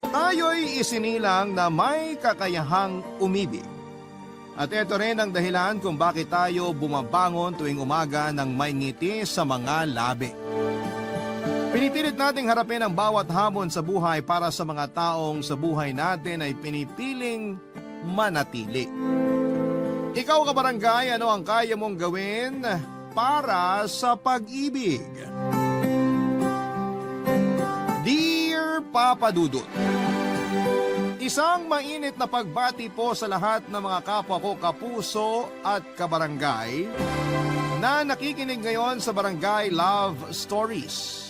Tayo'y isinilang na may kakayahang umibig. At ito rin ang dahilan kung bakit tayo bumabangon tuwing umaga ng may ngiti sa mga labi. Pinipilit nating harapin ang bawat hamon sa buhay para sa mga taong sa buhay natin ay pinipiling manatili. Ikaw kabarangay, ano ang kaya mong gawin para sa pag-ibig? Dear Papa Dudut, isang mainit na pagbati po sa lahat ng mga kapwa ko kapuso at kabarangay na nakikinig ngayon sa Barangay Love Stories.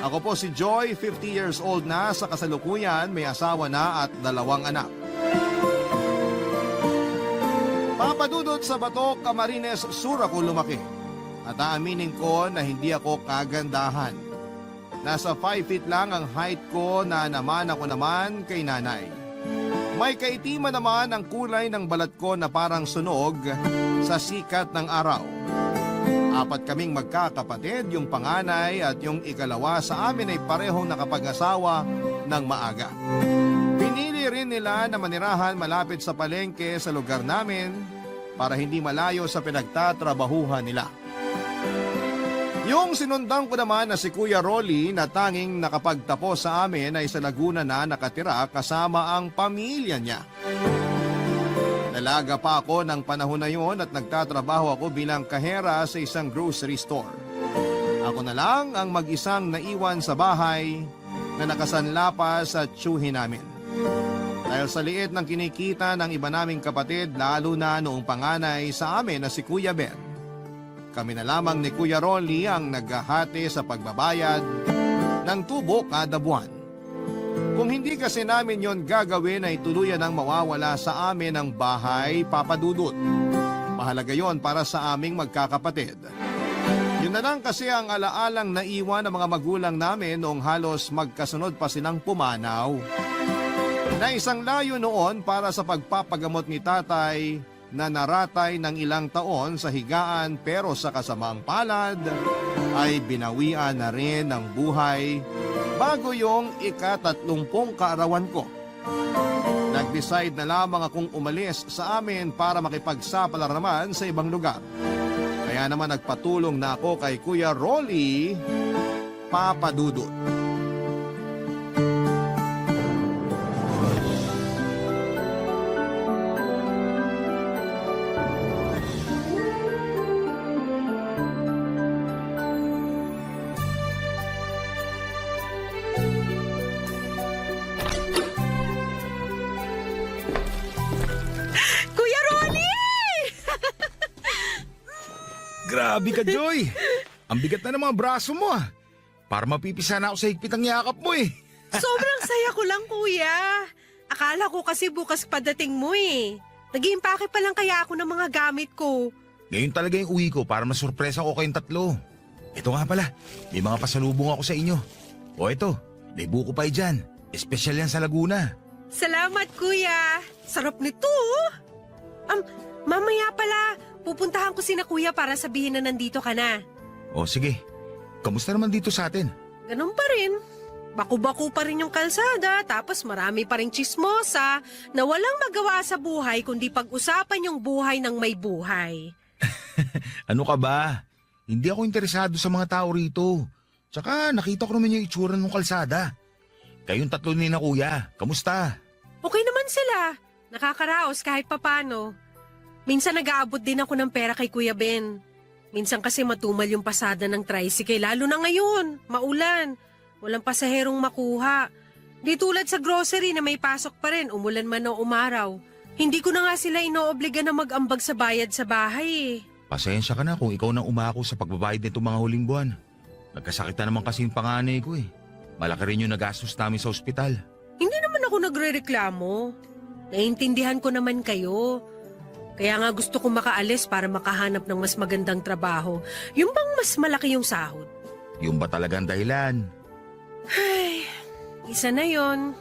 Ako po si Joy, 50 years old na, sa kasalukuyan may asawa na at 2 anak. Papa Dudut, sa Bato, Camarines Sur ako lumaki. At aaminin ko na hindi ako kagandahan. Nasa 5 feet lang ang height ko na naman ako naman kay nanay. May kaitiman naman ang kulay ng balat ko na parang sunog sa sikat ng araw. 4 kaming magkakapatid, yung panganay at yung ikalawa sa amin ay parehong nakapag-asawa ng maaga. Pinili rin nila na manirahan malapit sa palengke sa lugar namin para hindi malayo sa pinagtatrabahuhan nila. Yung sinundan ko naman na si Kuya Rolly na tanging nakapagtapos sa amin ay sa Laguna na nakatira kasama ang pamilya niya. Dalaga pa ako ng panahon na yun at nagtatrabaho ako bilang kahera sa isang grocery store. Ako na lang ang mag-isang naiwan sa bahay na nakasanla pa sa tiyuhin namin. Dahil sa liit ng kinikita ng iba naming kapatid, lalo na noong panganay sa amin na si Kuya Ben, kami na lamang ni Kuya Rolly ang naghahati sa pagbabayad ng tubo kada buwan. Kung hindi kasi namin yon gagawin ay tuluyan ang mawawala sa amin ang bahay, Papa Dudut. Mahalaga yon para sa aming magkakapatid. Yun na lang kasi ang alaalang naiwan ng mga magulang namin noong halos magkasunod pa silang pumanaw. Na isang layo noon para sa pagpapagamot ni tatay na naratay ng ilang taon sa higaan pero sa kasamang palad ay binawian na rin ng buhay bago yung ika-30 kaarawan ko. Nag-decide na lamang akong umalis sa amin para makipagsapala naman sa ibang lugar. Kaya naman nagpatulong na ako kay Kuya Rolly, Papa Dudut. Grabe ka, Joy! Ang bigat na ng mga braso mo ah. Para mapipisa na ako sa higpit ang yakap mo eh. Sobrang saya ko lang, kuya. Akala ko kasi bukas padating mo eh. Nag-iimpake pa lang kaya ako ng mga gamit ko. Ngayon talaga yung uwi ko para masurpresa ko kayong 3. Ito nga pala, may mga pasalubong ako sa inyo. O ito, may buko pie dyan. Espesyal yan sa Laguna. Salamat, kuya. Sarap nito. Mamaya pala, pupuntahan ko sina kuya para sabihin na nandito ka na. O sige, kamusta naman dito sa atin? Ganun pa rin. Baku-baku pa rin yung kalsada, tapos marami pa rin chismosa na walang magawa sa buhay kundi pag-usapan yung buhay ng may buhay. Ano ka ba? Hindi ako interesado sa mga tao rito. Tsaka nakita ko naman yung itsura ng kalsada. Kayong 3 ni na kuya, kamusta? Okay naman sila. Nakakaraos kahit papano. Minsan nag-aabot din ako ng pera kay Kuya Ben. Minsan kasi matumal yung pasada ng tricycle, lalo na ngayon, maulan. Walang pasaherong makuha. Di tulad sa grocery na may pasok pa rin, umulan man o umaraw. Hindi ko na nga sila inoobliga na mag-ambag sa bayad sa bahay eh. Pasensya ka na kung ikaw nang umako sa pagbabayad nito mga huling buwan. Nagkasakit na naman kasi yung panganay ko eh. Malaki rin yung nagastos namin sa ospital. Hindi naman ako nagre-reklamo. Naiintindihan ko naman kayo. Kaya nga gusto ko makaalis para makahanap ng mas magandang trabaho. Yung bang mas malaki yung sahod. Yung ba talagang dahilan? Ay, isa na yon.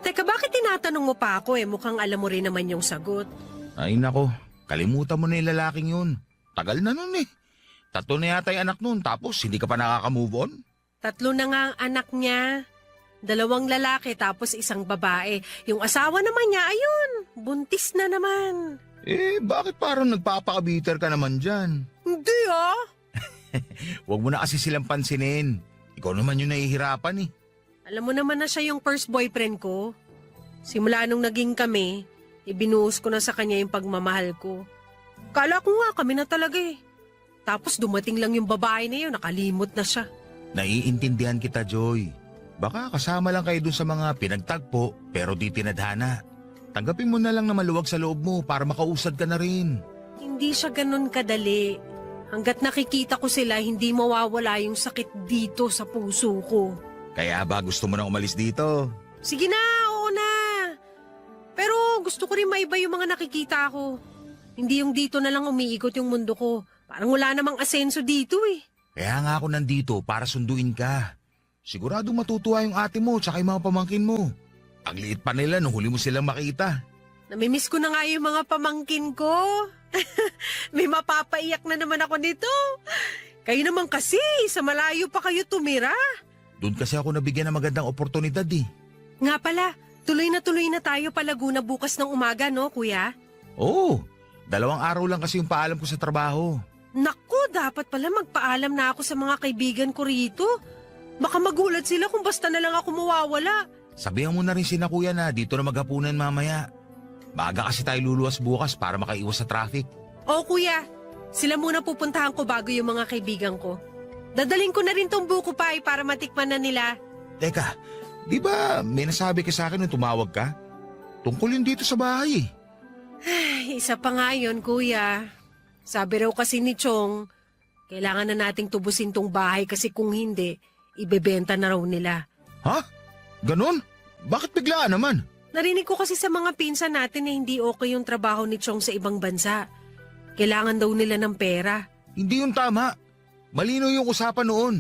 Teka, bakit tinatanong mo pa ako eh? Mukhang alam mo rin naman yung sagot. Ay nako, kalimutan mo na yung lalaking yun. Tagal na nun eh. 3 na yata yung anak nun tapos hindi ka pa nakaka-move on? 3 na nga ang anak niya. 2 lalaki tapos 1 babae. Yung asawa naman niya, ayun, buntis na naman. Bakit parang nagpapakabiter ka naman dyan? Hindi ah. Huwag mo na kasi silang pansinin. Ikaw naman yung nahihirapan eh. Alam mo naman na siya yung first boyfriend ko. Simula nung naging kami, ibinuhos ko na sa kanya yung pagmamahal ko. Kala ko nga kami na talaga eh. Tapos dumating lang yung babae na yun, nakalimot na siya. Naiintindihan kita, Joy. Baka kasama lang kayo dun sa mga pinagtagpo pero di tinadhana. Tanggapin mo na lang na maluwag sa loob mo para makausad ka na rin. Hindi siya ganun kadali. Hanggat nakikita ko sila, hindi mawawala yung sakit dito sa puso ko. Kaya ba gusto mo na umalis dito? Sige na, oo na. Pero gusto ko rin maiba yung mga nakikita ko. Hindi yung dito na lang umiikot yung mundo ko. Parang wala namang asenso dito eh. Kaya nga ako nandito para sunduin ka. Siguradong matutuwa yung ate mo tsaka yung mga pamangkin mo. Ang liit pa nila nung huli mo silang makita. Namimiss ko na nga yung mga pamangkin ko. May mapapaiyak na naman ako nito. Kayo naman kasi, sa malayo pa kayo tumira. Doon kasi ako nabigyan ng magandang oportunidad eh. Nga pala, tuloy na tayo pa Laguna bukas ng umaga, no, kuya? Oo, 2 araw lang kasi yung paalam ko sa trabaho. Naku, dapat pala magpaalam na ako sa mga kaibigan ko rito. Baka magulat sila kung basta na lang ako mawawala. Sabihan mo na rin sina kuya na dito na maghapunan mamaya. Maaga kasi tayo luluwas bukas para makaiwas sa traffic. Oo, kuya. Sila muna pupuntahan ko bago yung mga kaibigan ko. Dadaling ko na rin tong buko pie para matikman na nila. Teka, di ba may nasabi ka sa akin nung tumawag ka? Tungkol yun dito sa bahay eh. Ay, isa pa nga yun, kuya. Sabi raw kasi ni Chong, kailangan na nating tubusin tong bahay kasi kung hindi, ibebenta na raw nila. Ha? Ganon? Bakit biglaan naman? Narinig ko kasi sa mga pinsan natin na hindi okay yung trabaho ni Chong sa ibang bansa. Kailangan daw nila ng pera. Hindi yun tama. Malino yung usapan noon.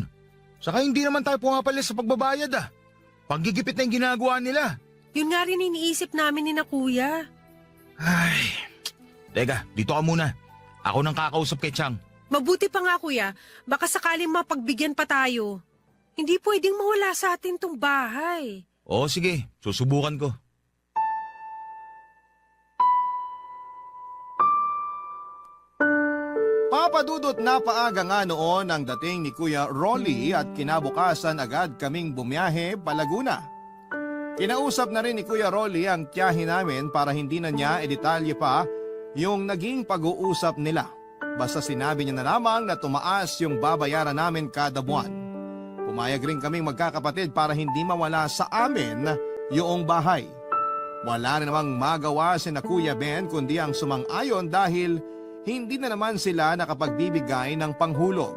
Saka hindi naman tayo pumapalis sa pagbabayad ah. Panggigipit na yung ginagawa nila. Yun nga rin iniisip namin ni na kuya. Ay, teka, dito ka muna. Ako nang kakausap kay Chang. Mabuti pa nga kuya, baka sakaling mapagbigyan pa tayo. Hindi pwedeng mawala sa atin tong bahay. Oo sige, susubukan ko. Papadudot na paaga nga noon ang dating ni Kuya Rolly at kinabukasan agad kaming bumiyahe pa Laguna. Kinausap na rin ni Kuya Rolly ang tiyahin namin para hindi na niya edetalye pa yung naging pag-uusap nila. Basta sinabi niya na lamang na tumaas yung babayaran namin kada buwan. Pumayag rin kaming magkakapatid para hindi mawala sa amin yung bahay. Wala rin namang magawa si na Kuya Ben kundi ang sumang-ayon dahil hindi na naman sila nakapagbibigay ng panghulog.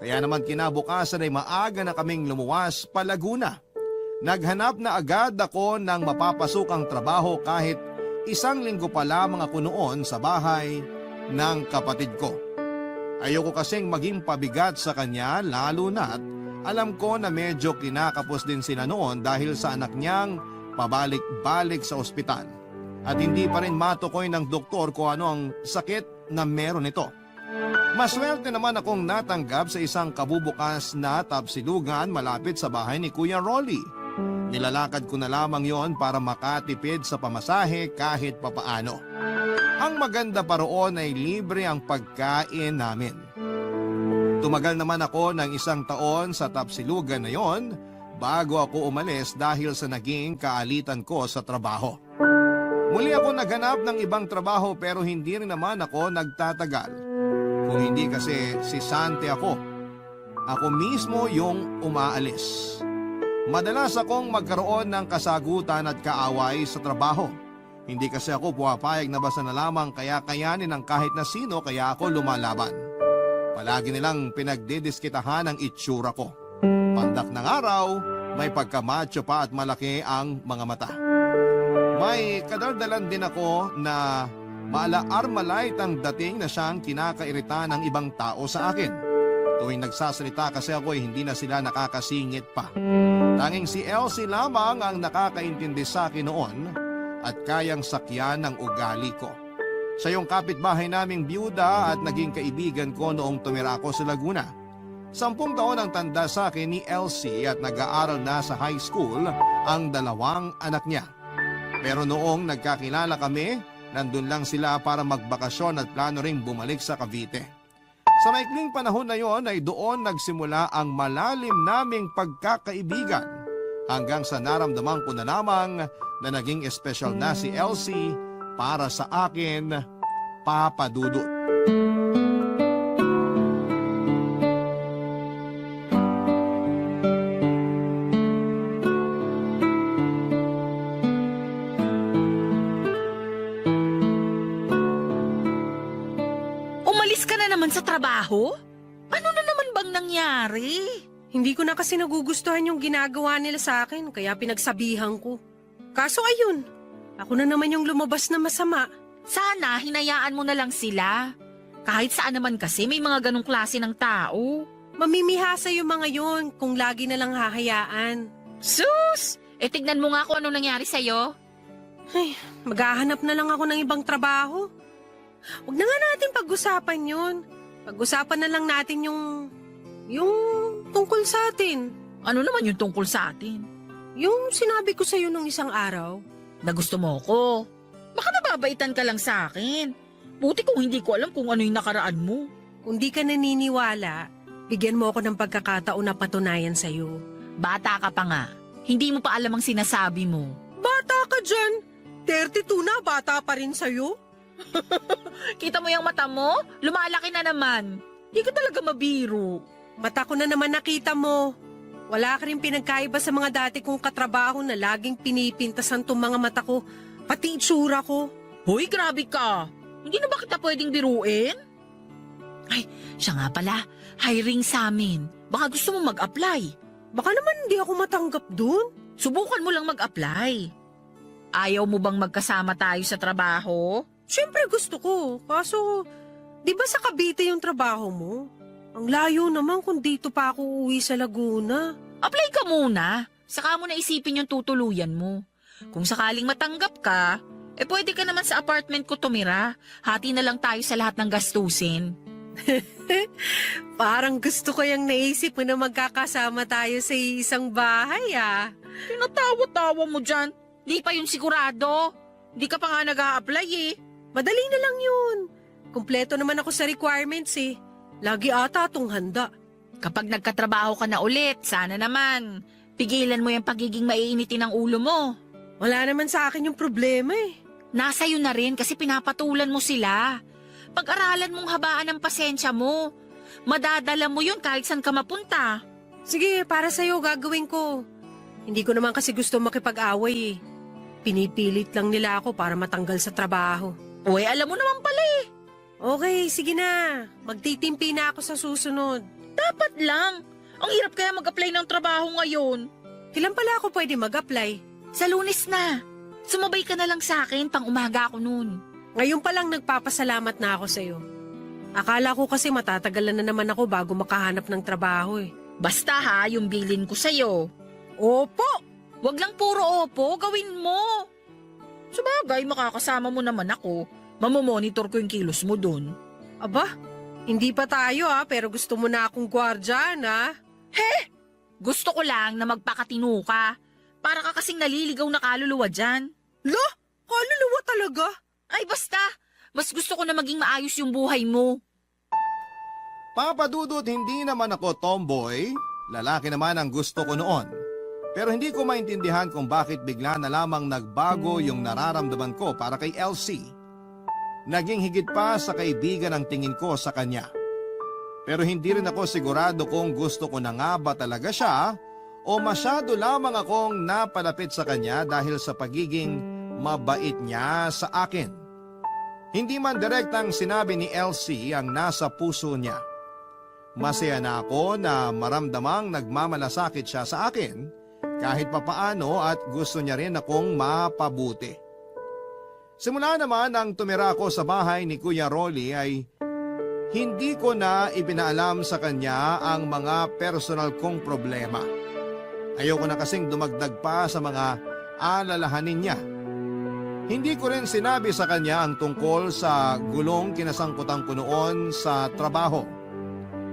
Kaya naman kinabukasan ay maaga na kaming lumuwas pa Laguna. Naghanap na agad ako ng mapapasukang trabaho kahit 1 linggo pa lamang ako noon sa bahay ng kapatid ko. Ayoko kasing maging pabigat sa kanya lalo na't alam ko na medyo kinakapos din sila noon dahil sa anak niyang pabalik-balik sa ospital. At hindi pa rin matukoy ng doktor kung ano ang sakit na meron ito. Maswerte naman akong natanggap sa isang kabubukas na tapsilugan malapit sa bahay ni Kuya Rolly. Nilalakad ko na lamang yon para makatipid sa pamasahe kahit papaano. Ang maganda pa roon ay libre ang pagkain namin. Tumagal naman ako ng 1 taon sa tapsilugan na yon bago ako umalis dahil sa naging kaalitan ko sa trabaho. Muli ako naghanap ng ibang trabaho pero hindi rin naman ako nagtatagal. Kung hindi kasi si Sante ako. Ako mismo yung umaalis. Madalas akong magkaroon ng kasagutan at kaaway sa trabaho. Hindi kasi ako pumapayag na basta na lamang kaya kayanin ng kahit na sino kaya ako lumalaban. Palagi nilang pinagdidiskitahan ang itsura ko. Pandak ng araw, may pagkamacho pa at malaki ang mga mata. May kadaldalan din ako na maala-armalite ang dating na siyang kinakairita ng ibang tao sa akin. Tuwing nagsasalita kasi ako ay hindi na sila nakakasingit pa. Tanging si Elsie lamang ang nakakaintindi sa akin noon at kayang sakyan ng ugali ko. Siya yung kapitbahay naming byuda at naging kaibigan ko noong tumira ako sa Laguna. 10 taon ang tanda sa akin ni Elsie at nag-aaral na sa high school ang 2 anak niya. Pero noong nagkakilala kami, nandun lang sila para magbakasyon at plano ring bumalik sa Cavite. Sa maikling panahon na yon ay doon nagsimula ang malalim naming pagkakaibigan hanggang sa naramdaman ko na lamang na naging espesyal na si Elsie para sa akin, Papa Dudut. Umalis ka na naman sa trabaho? Ano na naman bang nangyari? Hindi ko na kasi nagugustuhan yung ginagawa nila sa akin, kaya pinagsabihan ko. Kaso ayun, ako na naman yung lumabas na masama. Sana hinayaan mo na lang sila. Kahit saan naman kasi may mga ganong klase ng tao. Mamimihasa yung mga yon kung lagi na lang hahayaan. Sus! Tignan mo nga kung ano nangyari sa'yo. Ay, maghahanap na lang ako ng ibang trabaho. Huwag na nga natin pag-usapan yun. Pag-usapan na lang natin yung tungkol sa atin. Ano naman yung tungkol sa atin? Yung sinabi ko sa'yo nung isang araw. Na gusto mo ko. Baka nababaitan ka lang sa akin. Buti kung hindi ko alam kung ano yung nakaraan mo. Kung di ka naniniwala, bigyan mo ako ng pagkakataon na patunayan sa'yo. Bata ka pa nga. Hindi mo pa alam ang sinasabi mo. Bata ka dyan! 32 na, bata pa rin sa'yo. Kita mo yung mata mo? Lumalaki na naman. Di ka talaga mabiro. Mata ko na naman nakita mo. Wala ka rin pinagkaiba sa mga dati kong katrabaho na laging pinipintasan tong mga mata ko, pati itsura ko. Hoy, grabe ka. Hindi na ba kita pwedeng biruin? Ay, siya nga pala. Hiring sa amin. Baka gusto mo mag-apply. Baka naman hindi ako matanggap dun. Subukan mo lang mag-apply. Ayaw mo bang magkasama tayo sa trabaho? Siyempre gusto ko, kaso di ba sa Cavite yung trabaho mo? Ang layo naman kung dito pa ako uuwi sa Laguna. Apply ka muna. Saka mo na isipin yung tutuluyan mo. Kung sakaling matanggap ka, pwede ka naman sa apartment ko tumira. Hati na lang tayo sa lahat ng gastusin. Parang gusto ko yung naisip mo na magkakasama tayo sa isang bahay Tinatawa-tawa mo dyan. Di pa yun sigurado. Di ka pa nga nag-a-apply eh. Madali na lang yun. Kumpleto naman ako sa requirements eh. Lagi ata atong handa. Kapag nagkatrabaho ka na ulit, sana naman. Pigilan mo yung pagiging maiinitin ng ulo mo. Wala naman sa akin yung problema eh. Nasa iyo na rin kasi pinapatulan mo sila. Pag-aralan mong habaan ang pasensya mo. Madadala mo yun kahit saan ka mapunta. Sige, para sa'yo gagawin ko. Hindi ko naman kasi gusto makipag-away eh. Pinipilit lang nila ako para matanggal sa trabaho. Uy, alam mo naman pala eh. Okay, sige na. Magtitimpi na ako sa susunod. Dapat lang. Ang hirap kaya mag-apply ng trabaho ngayon. Kailan pala ako pwede mag-apply? Sa Lunes na. Sumabay ka na lang sa akin pang umaga ako noon. Ngayon pa lang nagpapasalamat na ako sa'yo. Akala ko kasi matatagalan na naman ako bago makahanap ng trabaho eh. Basta ha, yung bilin ko sa'yo. Opo! Wag lang puro opo, gawin mo. Sabagay, makakasama mo naman ako. Mamomonitor ko yung kilos mo dun. Aba, hindi pa tayo pero gusto mo na akong gwardiyan Gusto ko lang na magpakatino ka. Para ka kasing naliligaw na kaluluwa dyan. Lo, kaluluwa talaga? Ay basta, mas gusto ko na maging maayos yung buhay mo. Papa Dudut, hindi naman ako tomboy. Lalaki naman ang gusto ko noon. Pero hindi ko maintindihan kung bakit bigla na lamang nagbago yung nararamdaman ko para kay Elsie. Naging higit pa sa kaibigan ang tingin ko sa kanya. Pero hindi rin ako sigurado kung gusto ko na nga ba talaga siya o masyado lamang akong napalapit sa kanya dahil sa pagiging mabait niya sa akin. Hindi man direktang sinabi ni Elsie ang nasa puso niya. Masaya na ako na maramdamang nagmamalasakit siya sa akin kahit papaano at gusto niya rin akong mapabuti. Simula naman nang tumira ako sa bahay ni Kuya Rolly ay hindi ko na ipinaalam sa kanya ang mga personal kong problema. Ayoko na kasing dumagdag pa sa mga alalahanin niya. Hindi ko rin sinabi sa kanya ang tungkol sa gulong kinasangkutan ko noon sa trabaho.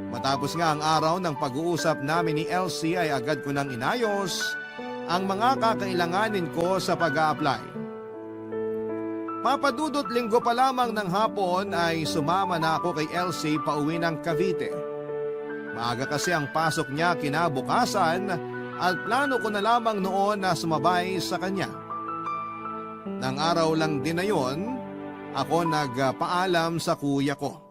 Matapos nga ang araw ng pag-uusap namin ni Elsie ay agad ko nang inayos ang mga kakailanganin ko sa pag-a-apply. Papadudot linggo pa lamang ng hapon ay sumama na ako kay Elsie pauwi ng Cavite. Maaga kasi ang pasok niya kinabukasan at plano ko na lamang noon na sumabay sa kanya. Nang araw lang din na yon, ako nagpaalam sa kuya ko.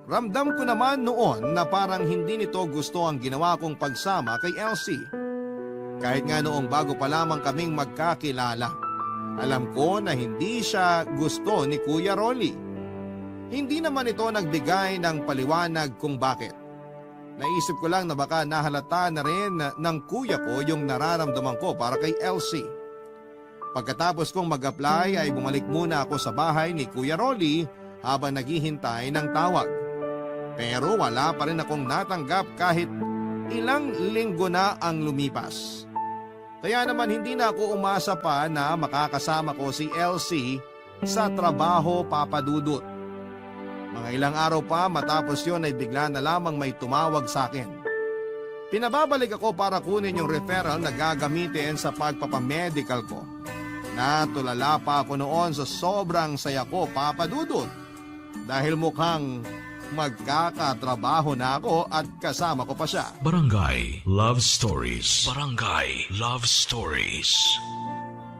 Ramdam ko naman noon na parang hindi nito gusto ang ginawa kong pagsama kay Elsie. Kahit nga noong bago pa lamang kaming magkakilala. Alam ko na hindi siya gusto ni Kuya Rolly. Hindi naman ito nagbigay ng paliwanag kung bakit. Naisip ko lang na baka nahalata na rin ng kuya ko yung nararamdaman ko para kay Elsie. Pagkatapos kong mag-apply ay bumalik muna ako sa bahay ni Kuya Rolly habang naghihintay ng tawag. Pero wala pa rin akong natanggap kahit ilang linggo na ang lumipas. Kaya naman hindi na ako umasa pa na makakasama ko si Elsie sa trabaho, Papa Dudut. Mga ilang araw pa matapos yon ay bigla na lamang may tumawag sa akin. Pinababalik ako para kunin yung referral na gagamitin sa pagpapamedical ko. Natulala pa ako noon sa sobrang saya ko, Papa Dudut. Dahil mukhang magkakatrabaho na ako at kasama ko pa siya. Barangay Love Stories. Barangay Love Stories.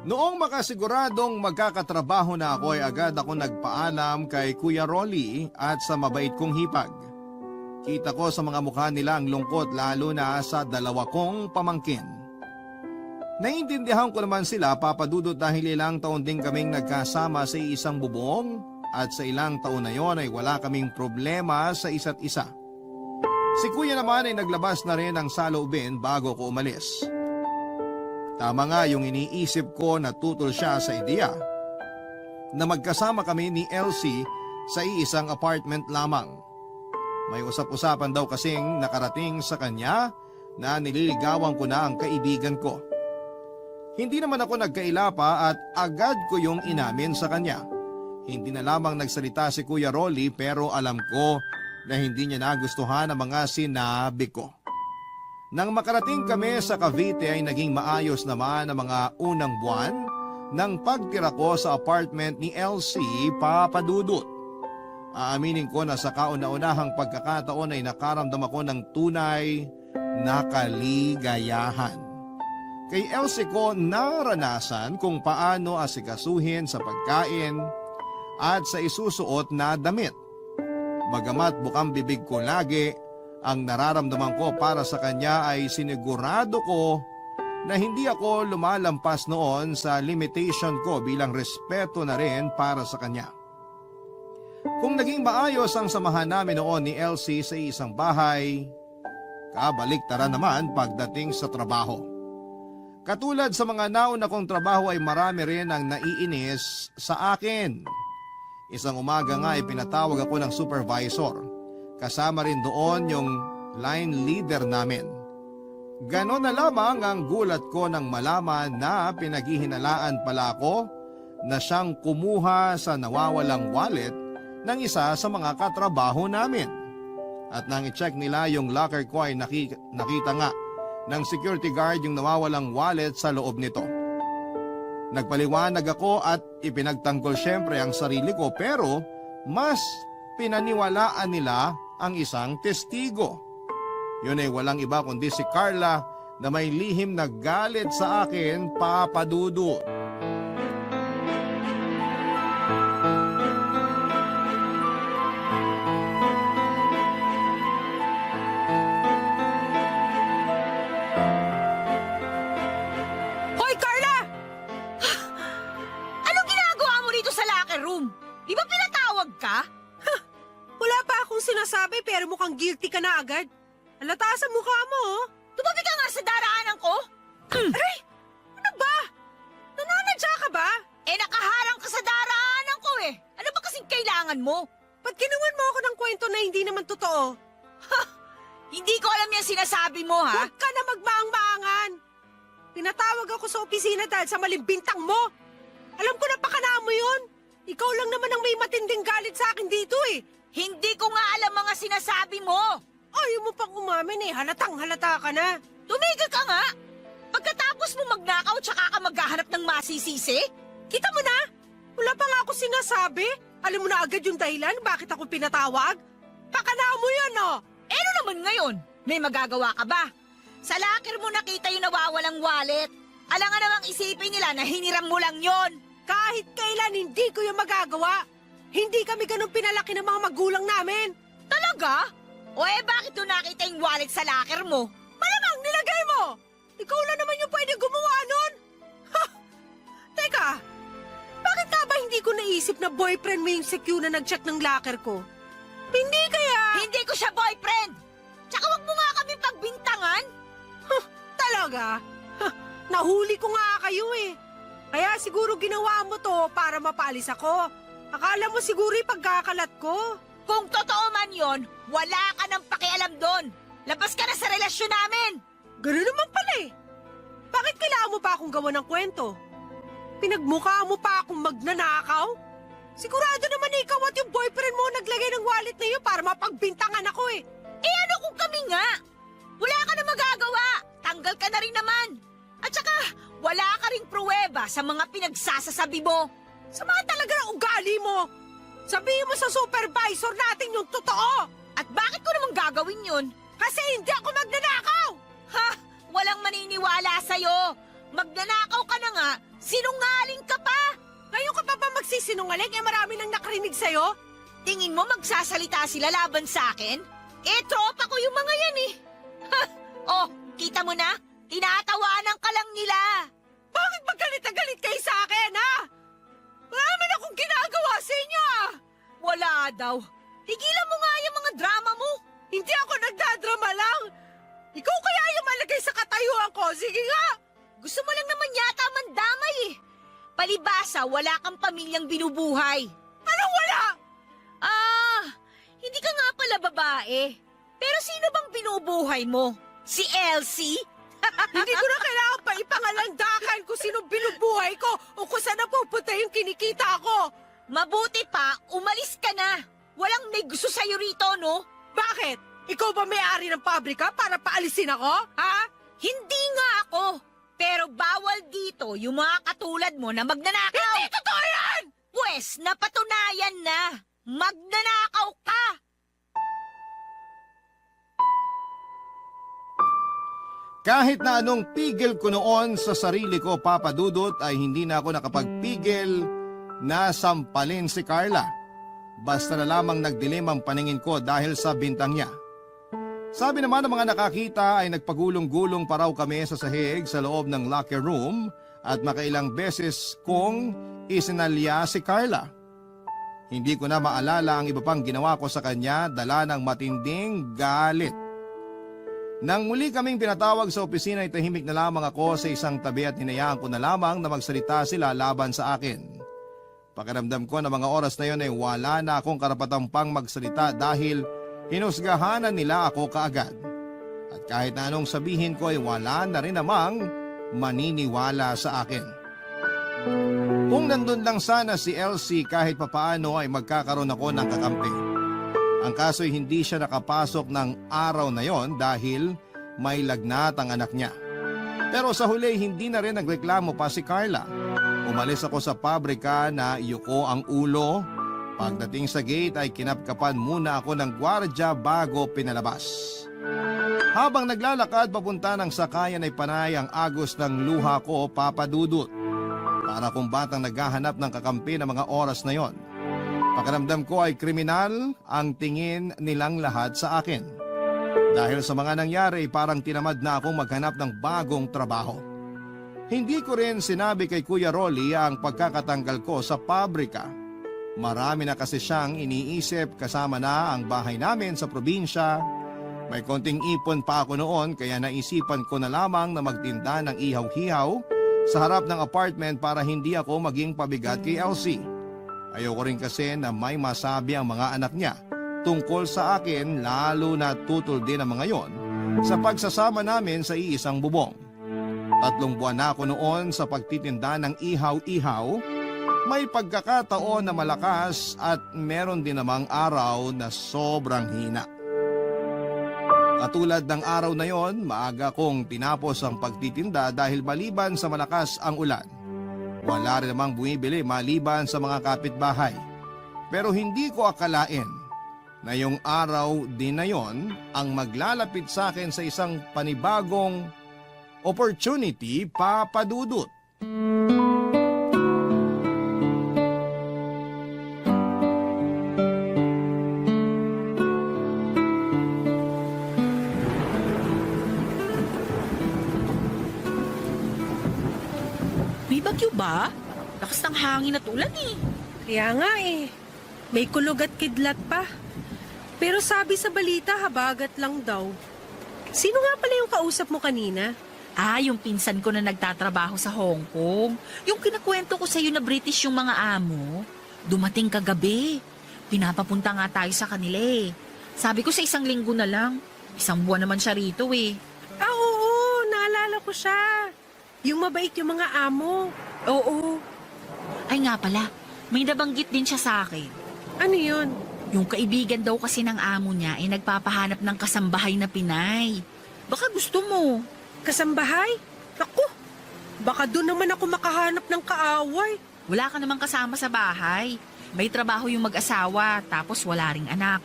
Noong makasiguradong magkakatrabaho na ako ay agad ako nagpaalam kay Kuya Rolly at sa mabait kong hipag. Kita ko sa mga mukha nila ang lungkot lalo na sa dalawa kong pamangkin. Naiintindihan ko naman sila, Papa Dudut, dahil ilang taon din kaming nagkasama sa isang bubong. At sa ilang taon na yon ay wala kaming problema sa isa't isa. Si Kuya naman ay naglabas na rin ng saloobin bago ko umalis. Tama nga yung iniisip ko na tutol siya sa ideya na magkasama kami ni Elsie sa iisang apartment lamang. May usap-usapan daw kasing nakarating sa kanya na nililigawan ko na ang kaibigan ko. Hindi naman ako nagkaila pa at agad ko yung inamin sa kanya. Hindi na lamang nagsalita si Kuya Rolly pero alam ko na hindi niya nagustuhan ang mga sinabi ko. Nang makarating kami sa Cavite ay naging maayos naman ang mga unang buwan ng pagtira ko sa apartment ni Elsie, Papa Dudut. Aaminin ko na sa kauna-unahang pagkakataon ay nakaramdam ako ng tunay na kaligayahan. Kay Elsie ko naranasan kung paano asikasuhin sa pagkain at sa isusuot na damit. Bagamat bukang bibig ko lagi, ang nararamdaman ko para sa kanya ay sinigurado ko na hindi ako lumalampas noon sa limitation ko bilang respeto na rin para sa kanya. Kung naging maayos ang samahan namin noon ni Elsie sa isang bahay, kabaliktaran naman pagdating sa trabaho. Katulad sa mga nauna kong trabaho ay marami rin ang naiinis sa akin. Isang umaga nga ay pinatawag ako ng supervisor. Kasama rin doon yung line leader namin. Ganon na lamang ang gulat ko nang malaman na pinaghihinalaan pala ako na siyang kumuha sa nawawalang wallet ng isa sa mga katrabaho namin. At nang i-check nila yung locker ko ay nakita nga ng security guard yung nawawalang wallet sa loob nito. Nagpaliwanag ako at ipinagtanggol syempre ang sarili ko pero mas pinaniwalaan nila ang isang testigo. Yun ay walang iba kundi si Carla na may lihim na galit sa akin, Papa Dudut. Hoy, Carla! Anong ginagawa mo dito sa locker room? Di ba pinatawag ka? Wala pa akong sinasabi pero mukhang guilty ka na agad. Halata sa mukha mo, oh. Tumabi ka nga sa daraanan ko. Aray! Ano ba? Nananadya ka ba? Eh nakaharang ka sa daraanan ko eh. Ano ba kasing kailangan mo? Ba't ginawan mo ako ng kwento na hindi naman totoo? Hindi ko alam yung sinasabi mo ha. Huwag ka na magmaang-maangan. Pinatawag ako sa opisina dahil sa malimbintang mo. Alam ko na pakana mo yun. Ikaw lang naman ang may matinding galit sa akin dito eh. Hindi ko nga alam mga sinasabi mo. Ayaw mo pang umamin eh. Halatang halata ka na. Tumigil ka nga! Pagkatapos mo magnakaw tsaka ka maghahanap ng masisisi? Kita mo na? Wala pa nga ako sinasabi. Alam mo na agad yung dahilan bakit ako pinatawag? Pakana mo yan, oh! Eh, ano naman ngayon? May magagawa ka ba? Sa locker mo nakita yung nawawalang wallet. Alam nga namang isipin nila na hiniram mo lang yon. Kahit kailan hindi ko yung magagawa. Hindi kami ganun pinalaki ng mga magulang namin. Talaga? O bakit doon nakita yung wallet sa locker mo? Malamang nilagay mo! Ikaw lang naman yung pwede gumawa nun! Ha! Teka, bakit nga ba hindi ko naisip na boyfriend mo yung secure na nag-check ng locker ko? Hindi kaya... Hindi ko siya boyfriend! Tsaka wag mo nga kami pagbintangan! Talaga? Nahuli ko nga kayo eh. Kaya siguro ginawa mo to para mapalis ako. Akala mo siguro pagkakalat ko. Kung totoo man yon, wala ka nang pakialam doon. Labas ka na sa relasyon namin! Ganun naman pala eh. Bakit kailangan mo pa akong gawa ng kwento? Pinagmukha mo pa akong magnanakaw? Sigurado naman na ikaw at yung boyfriend mo naglagay ng wallet na yun para mapagbintangan ako eh. Eh ano kung kami nga? Wala ka na magagawa. Tanggal ka na rin naman. At saka, wala ka ring pruweba sa mga pinagsasasabi mo. Sama talaga ng ugali mo. Sabihin mo sa supervisor natin yung totoo. At bakit ko naman gagawin yun? Kasi hindi ako magnanakaw. Ha? Walang maniniwala sa'yo. Magnanakaw ka na nga, sinungaling ka pa. Ngayon ka pa ba magsisinungaling? Marami nang nakarinig sa'yo. Tingin mo magsasalita sila laban sa akin? Tropa ko yung mga yan eh. Ha? Oh, kita mo na? Tinatawanan ka lang nila. Bakit ba galit na galit kayo sa akin, ha? Wala naman akong ginagawa sa inyo, ah! Wala daw. Tigilan mo nga yung mga drama mo. Hindi ako nagdadrama lang. Ikaw kaya yung malagay sa katayuan ko. Sige nga. Gusto mo lang naman yata mandamay eh. Palibasa, wala kang pamilyang binubuhay. Anong wala? Hindi ka nga pala babae. Pero sino bang binubuhay mo? Si Elsie? Hindi ko na kailangan pa ipangalandakan kung sino binubuhay ko o kung saan napupunta yung kinikita ko. Mabuti pa, umalis ka na. Walang may gusto sa'yo rito, no? Bakit? Ikaw ba may-ari ng pabrika para paalisin ako? Ha? Hindi nga ako. Pero bawal dito yung mga katulad mo na magnanakaw. Hindi totoo yan! Pwes, napatunayan na. Magnanakaw ka. Kahit na anong pigil ko noon sa sarili ko, Papa Dudut, ay hindi na ako nakapagpigil na sampalin si Carla. Basta na lamang nagdilim ang paningin ko dahil sa bintang niya. Sabi naman ng mga nakakita ay nagpagulong-gulong pa raw kami sa sahig sa loob ng locker room at makailang beses kong isinalya si Carla. Hindi ko na maalala ang iba pang ginawa ko sa kanya, dala ng matinding galit. Nang muli kaming pinatawag sa opisina ay tahimik na lamang ako sa isang tabi at hinayaan ko na lamang na magsalita sila laban sa akin. Pakiramdam ko na mga oras na yon ay wala na akong karapatang pang magsalita dahil hinusgahanan nila ako kaagad. At kahit na anong sabihin ko ay wala na rin namang maniniwala sa akin. Kung nandun lang sana si Elsie kahit papaano ay magkakaroon ako ng kakampi. Ang kaso ay hindi siya nakapasok ng araw na yon dahil may lagnat ang anak niya. Pero sa huli hindi na rin nagreklamo pa si Carla. Umalis ako sa pabrika na yuko ang ulo. Pagdating sa gate ay kinapkapan muna ako ng gwardya bago pinalabas. Habang naglalakad papunta ng sakayan ay panay ang agos ng luha ko, Papa Dudut. Para kung batang naghahanap ng kakampi ng mga oras na yon. Pakiramdam ko ay kriminal ang tingin nilang lahat sa akin. Dahil sa mga nangyari, parang tinamad na akong maghanap ng bagong trabaho. Hindi ko rin sinabi kay Kuya Rolly ang pagkakatanggal ko sa pabrika. Marami na kasi siyang iniisip, kasama na ang bahay namin sa probinsya. May konting ipon pa ako noon kaya naisipan ko na lamang na magtinda ng ihaw-hihaw sa harap ng apartment para hindi ako maging pabigat kay Elsie. Ayoko rin kasi na may masabi ang mga anak niya tungkol sa akin, lalo na tutol din ang mga yon sa pagsasama namin sa iisang bubong. 3 buwan na ako noon sa pagtitinda ng ihaw-ihaw. May pagkakataon na malakas at meron din namang araw na sobrang hina. Katulad ng araw na yon, maaga kong tinapos ang pagtitinda dahil maliban sa malakas ang ulan. Wala rin namang bumibili maliban sa mga kapitbahay. Pero hindi ko akalain na yung araw din na yon ang maglalapit sa akin sa isang panibagong opportunity, Papa Dudut. May bagyo ba? Lakas ng hangin at ulan eh. Kaya nga eh, may kulog at kidlat pa. Pero sabi sa balita, habagat lang daw. Sino nga pala yung kausap mo kanina? Yung pinsan ko na nagtatrabaho sa Hong Kong. Yung kinakwento ko sa'yo na British yung mga amo. Dumating kagabi. Pinapapunta nga tayo sa kanila eh. Sabi ko sa 1 linggo na lang. 1 buwan naman siya rito eh. Oo, naalala ko siya. Yung mabait yung mga amo. Oo. Ay nga pala, may nabanggit din siya sa akin. Ano yun? Yung kaibigan daw kasi ng amo niya ay nagpapahanap ng kasambahay na Pinay. Baka gusto mo. Kasambahay? Naku, baka doon naman ako makahanap ng kaaway. Wala ka namang kasama sa bahay. May trabaho yung mag-asawa, tapos wala ring anak.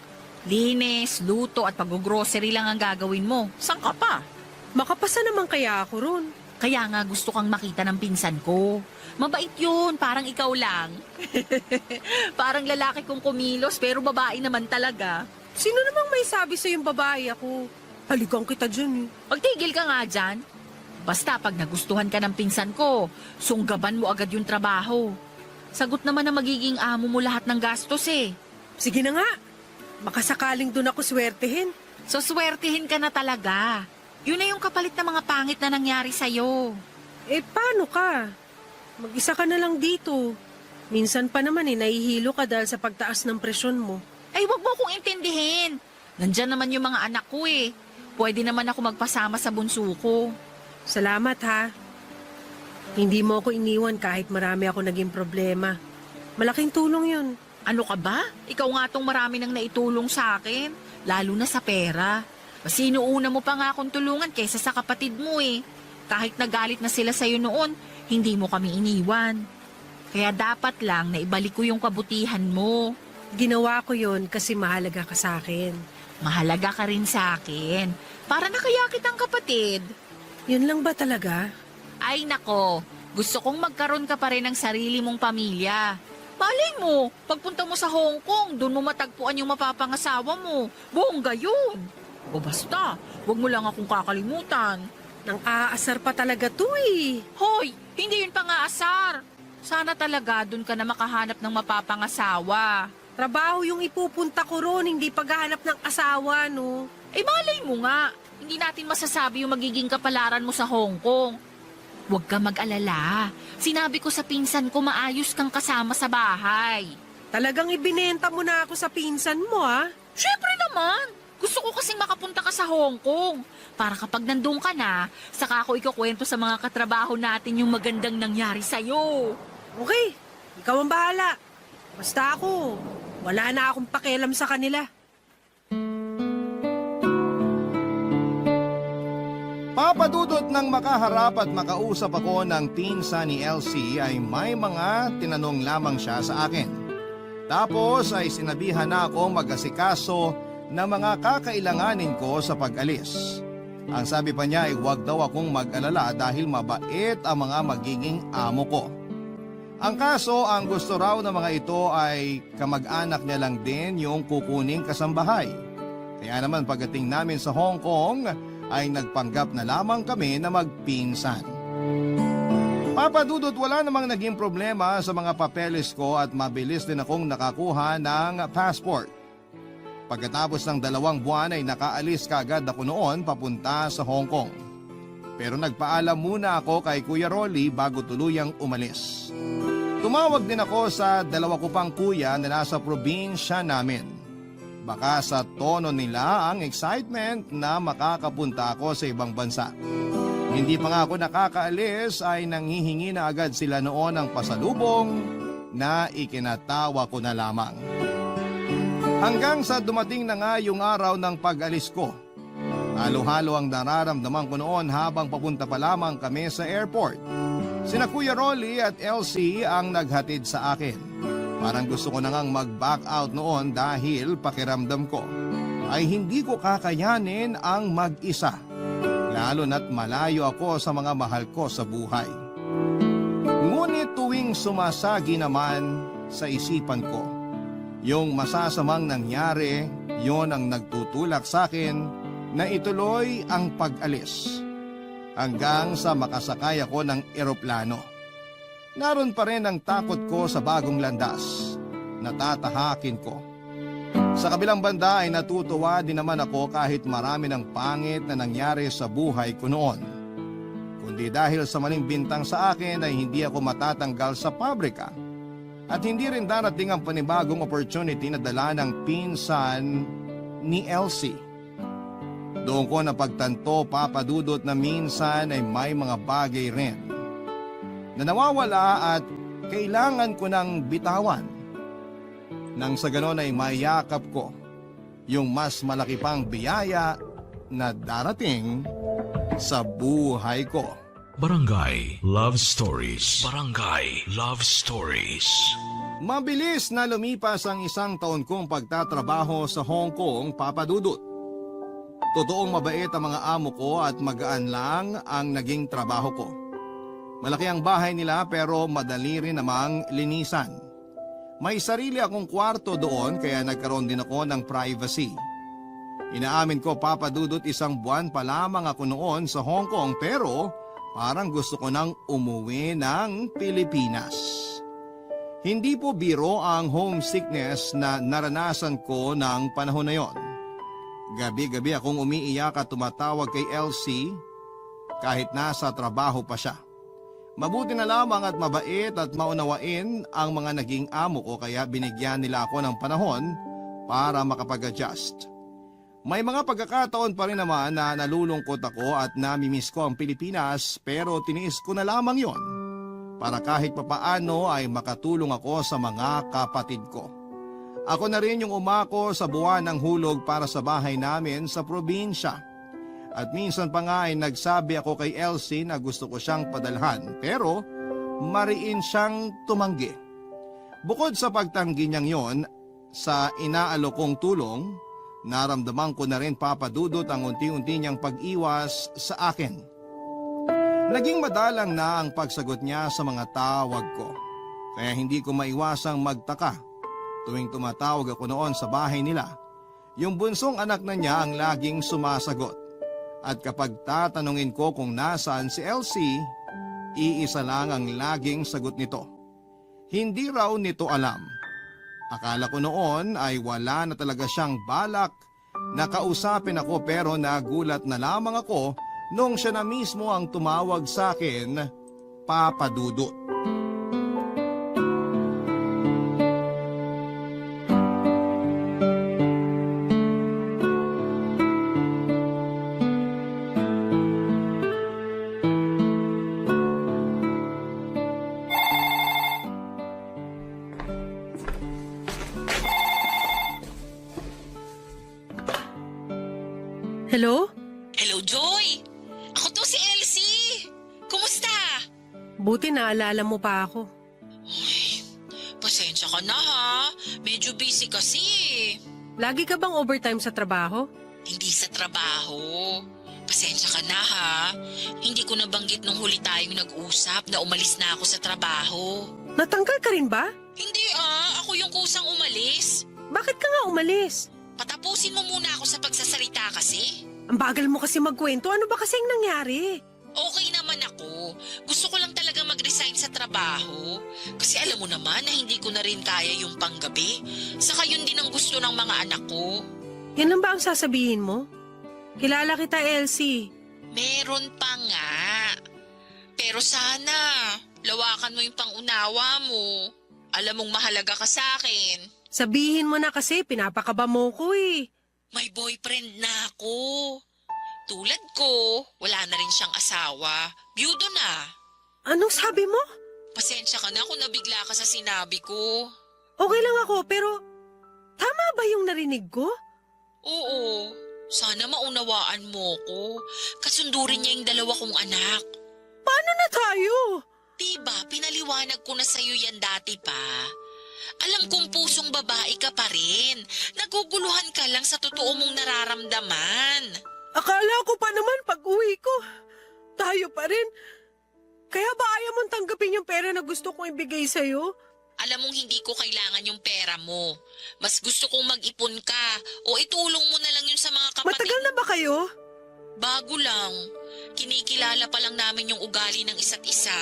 Linis, luto at pag-grocery lang ang gagawin mo. Saan ka pa? Makapasa naman kaya ako ron. Kaya nga gusto kang makita ng pinsan ko. Mabait yun, parang ikaw lang. Parang lalaki kong kumilos pero babae naman talaga. Sino namang may sabi sa yung babae ako? Halikan kita dyan eh. Magtigil ka nga dyan. Basta pag nagustuhan ka ng pinsan ko, sunggaban mo agad yung trabaho. Sagot naman na magiging amo mo lahat ng gastos eh. Sige na nga, makasakaling doon ako swertehin. So swertihin ka na talaga. Yun na yung kapalit na mga pangit na nangyari sa'yo. Eh paano ka? Mag-isa ka na lang dito. Minsan pa naman eh, nahihilo ka dahil sa pagtaas ng presyon mo. Ay, wag mo akong intindihin. Nandyan naman yung mga anak ko eh. Pwede naman ako magpasama sa bunso ko. Salamat ha. Hindi mo ako iniwan kahit marami ako naging problema. Malaking tulong yun. Ano ka ba? Ikaw nga tong marami nang naitulong sa akin. Lalo na sa pera. Mas sinuuna mo pa nga akong tulungan kaysa sa kapatid mo eh. Kahit nagalit na sila sa'yo noon, hindi mo kami iniwan. Kaya dapat lang na ibalik ko yung kabutihan mo. Ginawa ko yun kasi mahalaga ka sa akin. Mahalaga ka rin sa akin. Para nakaya kitang kapatid. Yun lang ba talaga? Ay nako, gusto kong magkaroon ka pa rin ng sarili mong pamilya. Malay mo, pagpunta mo sa Hong Kong, doon mo matagpuan yung mapapangasawa mo. Bongga yun. O basta, wag mo lang akong kakalimutan. Nang aasar pa talaga to eh. Hoy, hindi yun pang-aasar. Sana talaga doon ka na makahanap ng mapapangasawa. Trabaho yung ipupunta ko ron, hindi paghahanap ng asawa, no? Eh malay mo nga, hindi natin masasabi yung magiging kapalaran mo sa Hong Kong. Huwag ka mag-alala. Sinabi ko sa pinsan ko maayos kang kasama sa bahay. Talagang ibinenta mo na ako sa pinsan mo, ha? Siyempre naman. Gusto ko kasing makapunta ka sa Hong Kong. Para kapag nandun ka na, saka ako ikukwento sa mga katrabaho natin yung magandang nangyari sa'yo. Okay, ikaw ang bahala. Basta ako, wala na akong pakialam sa kanila. Papadudot ng makaharap at makausap ako ng pinsan ni Elsie ay may mga tinanong lamang siya sa akin. Tapos ay sinabihan na ako mag-asikaso na mga kakailanganin ko sa pag-alis. Ang sabi pa niya ay huwag daw akong mag-alala dahil mabait ang mga magiging amo ko. Ang kaso, ang gusto raw ng mga ito ay kamag-anak niya lang din yung kukuning kasambahay. Kaya naman pagdating namin sa Hong Kong ay nagpanggap na lamang kami na magpinsan. Papadudot, wala namang naging problema sa mga papeles ko at mabilis din akong nakakuha ng passport. Pagkatapos ng 2 buwan ay nakaalis kaagad ako noon papunta sa Hong Kong. Pero nagpaalam muna ako kay Kuya Rolly bago tuluyang umalis. Tumawag din ako sa 2 ko pang kuya na nasa probinsya namin. Baka sa tono nila ang excitement na makakapunta ako sa ibang bansa. Hindi pa nga ako nakakaalis ay nanghihingi na agad sila noon ng pasalubong na ikinatawa ko na lamang. Hanggang sa dumating na nga yung araw ng pag-alis ko. Halo-halo ang nararamdaman ko noon habang papunta pa lamang kami sa airport. Sina Kuya Rolly at Elsie ang naghatid sa akin. Parang gusto ko na ngang mag-back out noon dahil pakiramdam ko ay hindi ko kakayanin ang mag-isa. Lalo na't malayo ako sa mga mahal ko sa buhay. Ngunit tuwing sumasagi naman sa isipan ko, yung masasamang nangyari, yon ang nagtutulak sa akin na ituloy ang pag-alis. Hanggang sa makasakay ako ng eroplano. Naroon pa rin ang takot ko sa bagong landas. Natatahakin ko. Sa kabilang banda ay natutuwa din naman ako kahit marami ng pangit na nangyari sa buhay ko noon. Kundi dahil sa maling bintang sa akin ay hindi ako matatanggal sa pabrika. At hindi rin darating ang panibagong opportunity na dala ng pinsan ni Elsie. Doon ko napagtanto, Papa Dudut, na minsan ay may mga bagay rin na nawawala at kailangan ko ng bitawan. Nang sa ganon ay mayakap ko yung mas malaki pang biyaya na darating sa buhay ko. Barangay Love Stories. Barangay Love Stories. Mabilis na lumipas ang isang taon kong pagtatrabaho sa Hong Kong, Papa Dudut. Totoong mabait ang mga amo ko at magaan lang ang naging trabaho ko. Malaki ang bahay nila pero madali rin namang linisan. May sarili akong kwarto doon kaya nagkaroon din ako ng privacy. Inaamin ko, Papa Dudut, 1 buwan pa lamang ako noon sa Hong Kong pero parang gusto ko nang umuwi ng Pilipinas. Hindi po biro ang homesickness na naranasan ko ng panahon na yon. Gabi-gabi akong umiiyak at tumatawag kay Elsie kahit nasa trabaho pa siya. Mabuti na lamang at mabait at maunawain ang mga naging amo ko kaya binigyan nila ako ng panahon para makapag-adjust. May mga pagkakataon pa rin naman na nalulungkot ako at namimiss ko ang Pilipinas pero tiniis ko na lamang yon para kahit papaano ay makatulong ako sa mga kapatid ko. Ako na rin yung umako sa buwan ng hulog para sa bahay namin sa probinsya. At minsan pa nga ay nagsabi ako kay Elsie na gusto ko siyang padalhan pero mariin siyang tumanggi. Bukod sa pagtanggi niyang yon, sa inaalok kong tulong, naramdaman ko na rin, Papa Dudut, ang unti-unti niyang pag-iwas sa akin. Naging madalang na ang pagsagot niya sa mga tawag ko. Kaya hindi ko maiwasang magtaka tuwing tumatawag ako noon sa bahay nila. Yung bunsong anak na niya ang laging sumasagot. At kapag tatanungin ko kung nasaan si Elsie, iisa lang ang laging sagot nito. Hindi raw nito alam. Akala ko noon ay wala na talaga siyang balak na kausapin ako pero nagulat na lamang ako nung siya na mismo ang tumawag sa akin, Papa Dudut. Hello? Hello, Joy! Ako to si Elsie! Kumusta? Buti naalala mo pa ako. Uy, pasensya ka na ha. Medyo busy kasi. Lagi ka bang overtime sa trabaho? Hindi sa trabaho. Pasensya ka na ha. Hindi ko nabanggit nung huli tayong nag-usap na umalis na ako sa trabaho. Natanggal ka rin ba? Hindi ako yung kusang umalis. Bakit ka nga umalis? Patapusin mo muna ako sa pagsasalita kasi. Ang bagal mo kasi magkwento. Ano ba kasing nangyari? Okay naman ako. Gusto ko lang talaga mag-resign sa trabaho. Kasi alam mo naman na hindi ko na rin kaya yung panggabi. Saka yun din ang gusto ng mga anak ko. Yan lang ba ang sasabihin mo? Kilala kita, Elsie. Meron pa nga. Pero sana, lawakan mo yung pangunawa mo. Alam mong mahalaga ka sa akin. Sabihin mo na kasi, pinapakaba mo ko eh. May boyfriend na ako. Tulad ko, wala na rin siyang asawa. Byudo na. Anong sabi mo? Pasensya ka na kung nabigla ka sa sinabi ko. Okay lang ako, pero tama ba yung narinig ko? Oo, Sana maunawaan mo ko. Kasundurin niya yung dalawa kong anak. Paano na tayo? Diba, pinaliwanag ko na sa'yo yan dati pa. Alam kong pusong babae ka pa rin. Naguguluhan ka lang sa totoo mong nararamdaman. Akala ko pa naman pag uwi ko, tayo pa rin. Kaya ba ayaw mong tanggapin yung pera na gusto kong ibigay sa'yo? Alam mong hindi ko kailangan yung pera mo. Mas gusto kong mag-ipon ka o itulong mo na lang yun sa mga kapatid. Matagal na ba kayo? Bago lang. Kinikilala pa lang namin yung ugali ng isa't isa.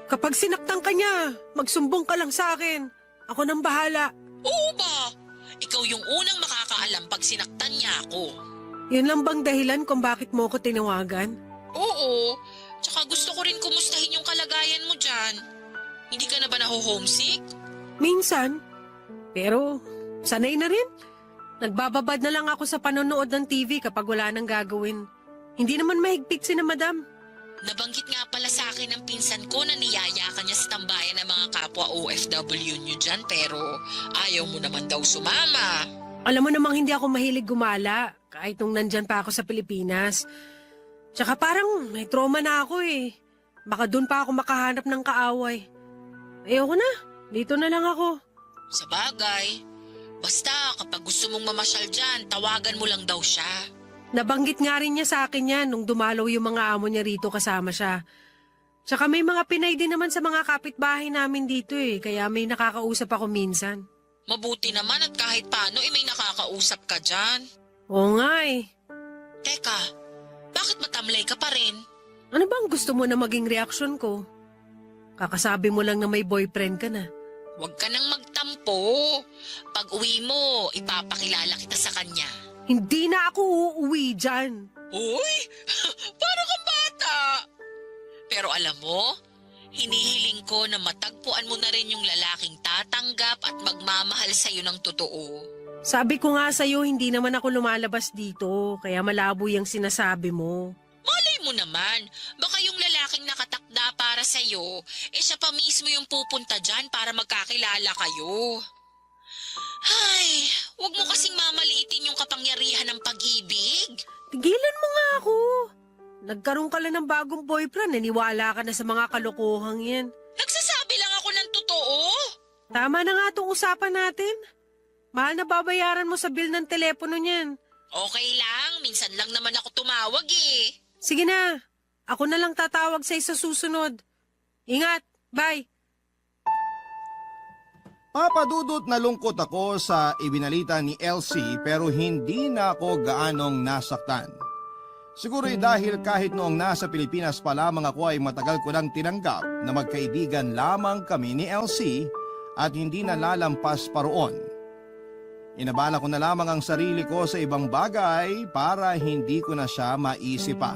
Kapag sinaktan ka niya, magsumbong ka lang sa akin. Ako nang bahala. Oo ba? Ikaw yung unang makakaalam pag sinaktan niya ako. Yun lang bang dahilan kung bakit mo ko tinawagan? Oo. Tsaka gusto ko rin kumustahin yung kalagayan mo dyan. Hindi ka na ba naho-homesick? Minsan. Pero sanay na rin. Nagbababad na lang ako sa panonood ng TV kapag wala nang gagawin. Hindi naman mahigpit si na madam. Nabanggit nga pala sa akin ng pinsan ko na niyaya ka niya sa tambayan ng mga kapwa OFW niyo dyan pero ayaw mo naman daw sumama. Alam mo namang hindi ako mahilig gumala kahit nung nandyan pa ako sa Pilipinas. Tsaka parang may trauma na ako eh. Baka dun pa ako makahanap ng kaaway. Ayoko na. Dito na lang ako. Sa bagay. Basta kapag gusto mong mamasyal dyan, tawagan mo lang daw siya. Nabanggit nga rin niya sa akin yan nung dumalaw yung mga amo niya rito kasama siya. Tsaka may mga Pinay din naman sa mga kapitbahay namin dito eh. Kaya may nakakausap ako minsan. Mabuti naman at kahit paano may nakakausap ka dyan. Oo nga eh. Teka, bakit matamlay ka pa rin? Ano bang gusto mo na maging reaksyon ko? Kakasabi mo lang na may boyfriend ka na. Huwag ka nang magtampo. Pag uwi mo, ipapakilala kita sa kanya. Hindi na ako uuwi dyan. Uy, para kang bata. Pero alam mo, hinihiling ko na matagpuan mo na rin yung lalaking tatanggap at magmamahal sa'yo ng totoo. Sabi ko nga sa'yo, hindi naman ako lumalabas dito, kaya malabo yung sinasabi mo. Malay mo naman, baka yung lalaking nakatakda para sa'yo, siya pa mismo yung pupunta dyan para magkakilala kayo. Ay, wag mo kasing mamaliitin yung kapangyarihan ng pag-ibig. Tigilan mo nga ako. Nagkaroon ka lang ng bagong boyfriend, naniwala ka na sa mga kalokohang yan. Nagsasabi lang ako ng totoo. Tama na nga itong usapan natin. Mahal na babayaran mo sa bill ng telepono niyan. Okay lang, minsan lang naman ako tumawag eh. Sige na, ako na lang tatawag sa susunod. Ingat, bye. Papadudot na lungkot ako sa ibinalita ni Elsie pero hindi na ako gaanong nasaktan. Siguro'y dahil kahit noong nasa Pilipinas pa lamang ako ay matagal ko nang tinanggap na magkaibigan lamang kami ni Elsie at hindi na lalampas pa roon. Inabala ko na lamang ang sarili ko sa ibang bagay para hindi ko na siya maisip pa.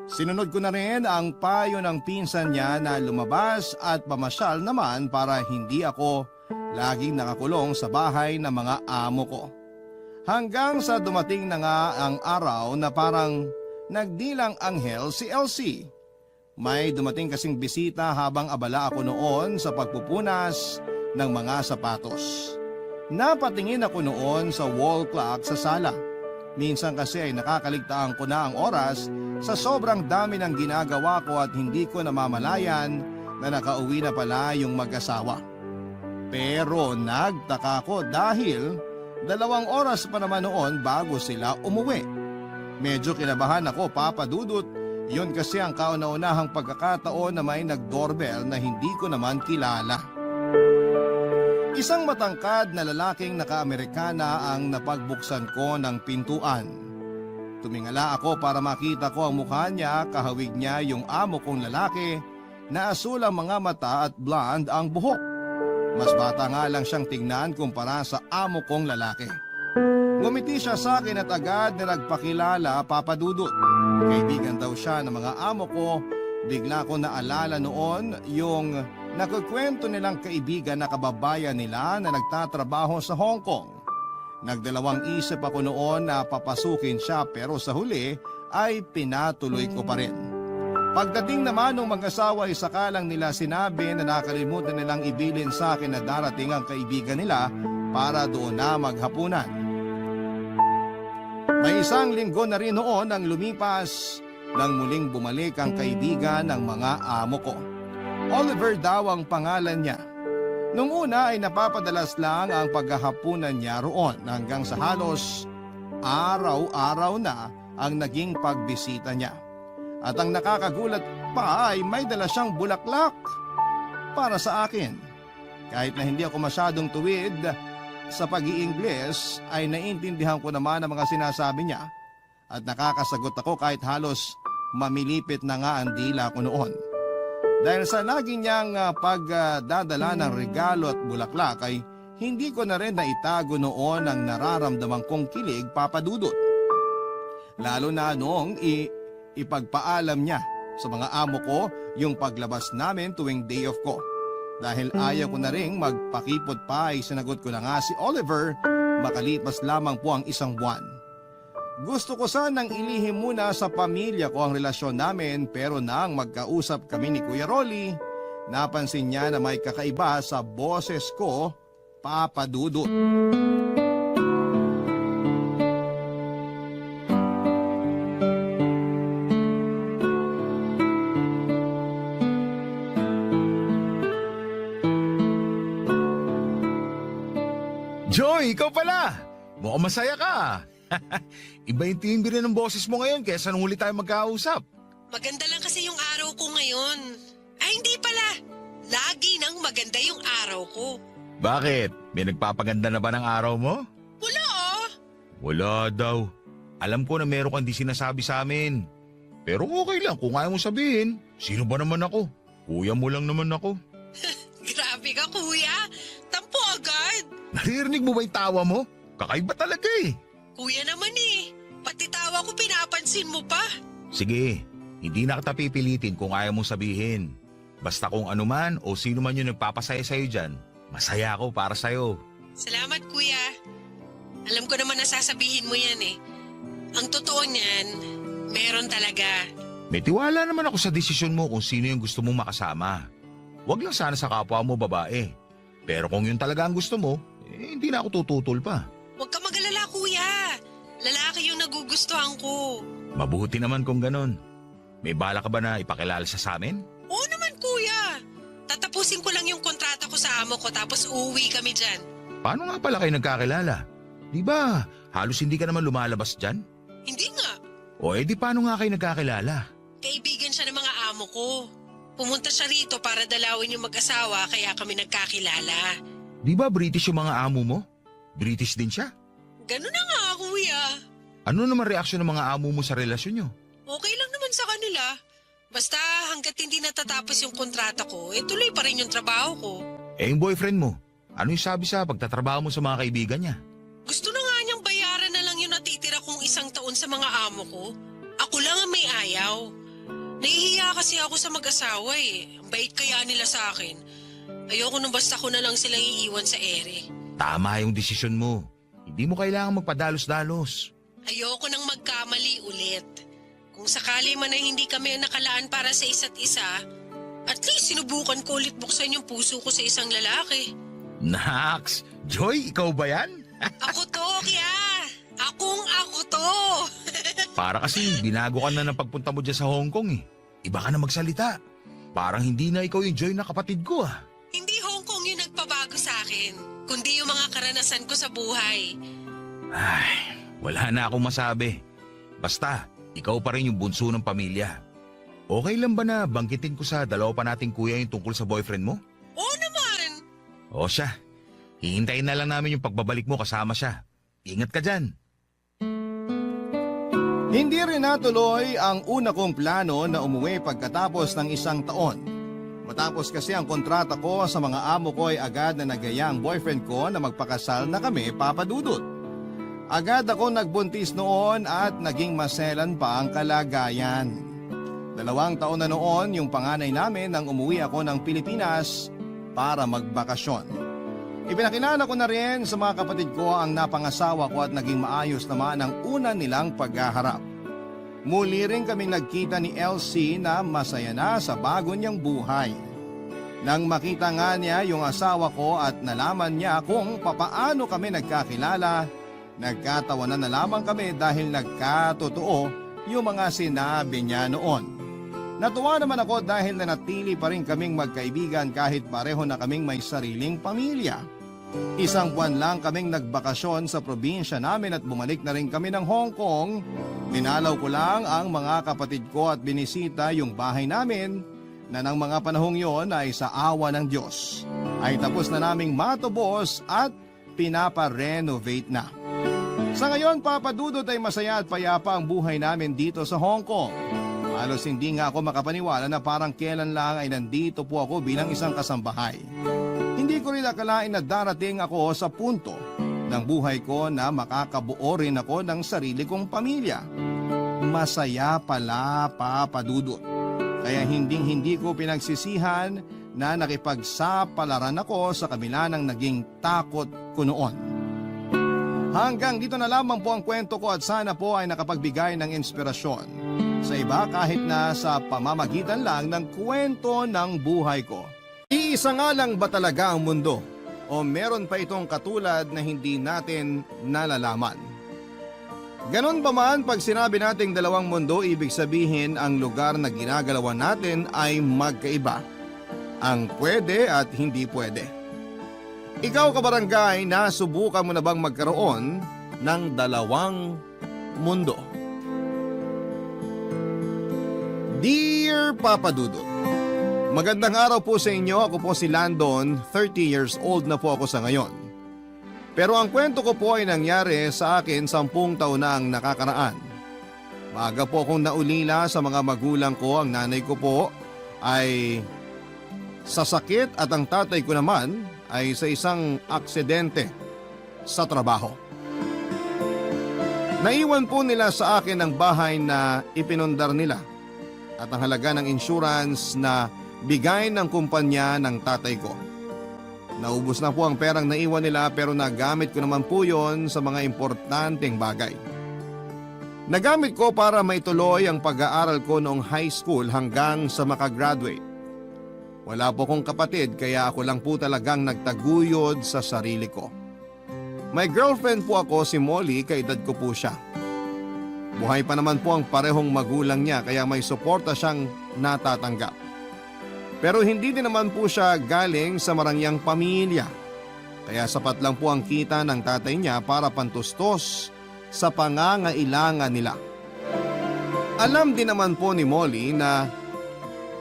Sinunod ko na rin ang payo ng pinsan niya na lumabas at pamasyal naman para hindi ako laging nakakulong sa bahay ng mga amo ko. Hanggang sa dumating na nga ang araw na parang nagdilang anghel si Elsie. May dumating kasing bisita habang abala ako noon sa pagpupunas ng mga sapatos. Napatingin ako noon sa wall clock sa sala. Minsan kasi ay nakakaligtaan ko na ang oras sa sobrang dami ng ginagawa ko at hindi ko namamalayan na nakauwi na pala yung mag-asawa. Pero nagtaka ko dahil 2 oras pa naman noon bago sila umuwi. Medyo kinabahan ako, Papa Dudut. Yun kasi ang kauna-unahang pagkakataon na may nag-doorbell na hindi ko naman kilala. Isang matangkad na lalaking naka-Amerikana ang napagbuksan ko ng pintuan. Tumingala ako para makita ko ang mukha niya, kahawig niya yung amo kong lalaki na asul ang mga mata at blonde ang buhok. Mas bata nga lang siyang tingnan kumpara sa amo kong lalaki. Ngumiti siya sa akin at agad na nagpakilala, Papa Dudut. Kaibigan daw siya ng mga amo ko. Bigla ko naalala noon yung nagkukwento nilang kaibigan na kababayan nila na nagtatrabaho sa Hong Kong. Nagdalawang isip ako noon na papasukin siya pero sa huli ay pinatuloy ko pa rin. Pagdating naman ng mag-asawa ay sakalang nila sinabi na nakalimutan nilang ibilin sa akin na darating ang kaibigan nila para doon na maghapunan. May isang linggo na rin noon ang lumipas nang muling bumalik ang kaibigan ng mga amo ko. Oliver daw ang pangalan niya. Nung una ay napapadalas lang ang paghahapunan niya roon hanggang sa halos araw-araw na ang naging pagbisita niya. At ang nakakagulat pa ay may dala siyang bulaklak para sa akin. Kahit na hindi ako masyadong tuwid sa pag-iingles ay naiintindihan ko naman ang mga sinasabi niya at nakakasagot ako kahit halos mamilipit na nga ang dila ko noon. Dahil sa lagi niyang pagdadala ng regalo at bulaklak ay hindi ko na rin naitago noon ang nararamdaman kong kilig, Papa Dudut. Lalo na noong ipagpaalam niya sa mga amo ko yung paglabas namin tuwing day off ko. Dahil ayaw ko na rin magpakipot pa ay sinagot ko na nga si Oliver makalipas lamang po ang isang buwan. Gusto ko sanang ilihim muna sa pamilya ko ang relasyon namin pero nang magkausap kami ni Kuya Rolly, napansin niya na may kakaiba sa boses ko, Papa Dudut. Joy, ikaw pala! Mukhang masaya ka. Iba yung timbre ng boses mo ngayon kaysa nung huli tayo magkausap. Maganda lang kasi yung araw ko ngayon. Ay, hindi pala. Lagi nang maganda yung araw ko. Bakit? May nagpapaganda na ba ng araw mo? Wala ah. Wala daw. Alam ko na meron kang di sinasabi sa amin. Pero okay lang kung ayaw mo sabihin. Sino ba naman ako? Kuya mo lang naman ako. Grabe ka, kuya. Tampo agad. Naririnig mo ba yung tawa mo? Kakaiba talaga eh. Kuya naman eh. Pati tawa ko pinapansin mo pa. Sige, hindi na kita pipilitin kung ayaw mong sabihin. Basta kung ano man o sino man yung nagpapasaya sa'yo dyan, masaya ako para sa'yo. Salamat, kuya. Alam ko naman na sasabihin mo yan eh. Ang totoo niyan, meron talaga. May tiwala naman ako sa desisyon mo kung sino yung gusto mong makasama. Huwag lang sana sa kapwa mo babae. Pero kung yun talaga ang gusto mo, hindi na ako tututol pa. Huwag ka mag-alala, kuya. Lalaki yung nagugustuhan ko. Mabuti naman kung ganon. May bala ka ba na ipakilala siya sa amin? Oo naman, kuya. Tatapusin ko lang yung kontrata ko sa amo ko tapos uuwi kami dyan. Paano nga pala kayo nagkakilala? Di ba, halos hindi ka naman lumalabas dyan? Hindi nga. O edi paano nga kayo nagkakilala? Kaibigan siya ng mga amo ko. Pumunta siya rito para dalawin yung mag-asawa kaya kami nagkakilala. Di ba British yung mga amo mo? British din siya? Ganun na nga, kuya. Ano naman reaksyon ng mga amo mo sa relasyon nyo? Okay lang naman sa kanila. Basta hanggat hindi natatapos yung kontrata ko, tuloy pa rin yung trabaho ko. Eh yung boyfriend mo, ano yung sabi sa pagtatrabaho mo sa mga kaibigan niya? Gusto na nga niyang bayaran na lang yung natitira kong 1 taon sa mga amo ko. Ako lang ang may ayaw. Nahihiya kasi ako sa mag-asawa eh. Ang bait kaya nila sa akin. Ayoko nung basta ko na lang silang iiwan sa ere. Tama yung desisyon mo. Hindi mo kailangan magpadalos-dalos. Ayoko nang magkamali ulit. Kung sakali man ay hindi kami nakalaan para sa isa't isa, at least sinubukan ko ulit buksan yung puso ko sa isang lalaki. Nax! Joy, ikaw ba yan? Ako to, kaya! Ako to! Para kasi binago ka na ng pagpunta mo dyan sa Hong Kong eh. Iba ka na magsalita. Parang hindi na ikaw yung Joy na kapatid ko ah. Hindi Hong Kong yung nagpabago sa akin, kundi yung mga karanasan ko sa buhay. Ay, wala na akong masabi. Basta, ikaw pa rin yung bunso ng pamilya. Okay lang ba na bangkitin ko sa dalawa pa nating kuya yung tungkol sa boyfriend mo? Oo naman! O siya, hihintayin na lang namin yung pagbabalik mo kasama siya. Ingat ka dyan. Hindi rin natuloy ang una kong plano na umuwi pagkatapos ng 1 taon. Matapos kasi ang kontrata ko sa mga amo ko ay agad na nagaya ang boyfriend ko na magpakasal na kami, Papa Dudut. Agad ako nagbuntis noon at naging maselan pa ang kalagayan. 2 taon na noon yung panganay namin nang umuwi ako ng Pilipinas para magbakasyon. Ipinakilala ko na rin sa mga kapatid ko ang napangasawa ko at naging maayos naman ang una nilang paghaharap. Muli rin kaming nagkita ni Elsie na masaya na sa bago niyang buhay. Nang makita nga niya yung asawa ko at nalaman niya kung papaano kami nagkakilala, Nagkatawanan na lamang kami dahil nagkatotoo yung mga sinabi niya noon. Natuwa naman ako dahil nanatili pa rin kaming magkaibigan kahit pareho na kaming may sariling pamilya. Isang buwan lang kaming nagbakasyon sa probinsya namin at bumalik na rin kami ng Hong Kong. Dinalaw ko lang ang mga kapatid ko at binisita yung bahay namin na ng mga panahong yon ay sa awa ng Diyos ay tapos na naming matubos at pinapa-renovate na. Sa ngayon, Papa Dudut, ay masaya at payapa ang buhay namin dito sa Hong Kong. Halos hindi nga ako makapaniwala na parang kailan lang ay nandito po ako bilang isang kasambahay. Hindi ko rin akalain na darating ako sa punto ng buhay ko na makakabuo rin ako ng sarili kong pamilya. Masaya pala, Papa Dudut. Kaya hindi ko pinagsisihan na nakipagsapalaran ako sa kabila ng naging takot ko noon. Hanggang dito na lamang po ang kwento ko at sana po ay nakapagbigay ng inspirasyon sa iba kahit na sa pamamagitan lang ng kwento ng buhay ko. Iisa nga lang ba talaga ang mundo? O meron pa itong katulad na hindi natin nalalaman? Ganon ba man pag sinabi nating dalawang mundo, ibig sabihin ang lugar na ginagalawan natin ay magkaiba. Ang pwede at hindi pwede. Ikaw, kabarangay, nasubukan mo na bang magkaroon ng dalawang mundo? Dear Papa Dudut, magandang araw po sa inyo. Ako po si Landon, 30 years old na po ako sa ngayon. Pero ang kwento ko po ay nangyari sa akin 10 taon na ang nakakaraan. Maaga po akong naulila sa mga magulang ko. Ang nanay ko po ay sa sakit at ang tatay ko naman ay sa isang aksidente sa trabaho. Naiwan po nila sa akin ang bahay na ipinundar nila at ang halaga ng insurance na bigay ng kumpanya ng tatay ko. Naubos na po ang perang naiwan nila pero nagamit ko naman po yon sa mga importanteng bagay. Nagamit ko para maituloy ang pag-aaral ko noong high school hanggang sa makagraduate. Wala po kong kapatid kaya ako lang po talagang nagtaguyod sa sarili ko. May girlfriend po ako, si Molly, kaedad ko po siya. Buhay pa naman po ang parehong magulang niya kaya may suporta siyang natatanggap. Pero hindi din naman po siya galing sa marangyang pamilya. Kaya sapat lang po ang kita ng tatay niya para pantustos sa pangangailangan nila. Alam din naman po ni Molly na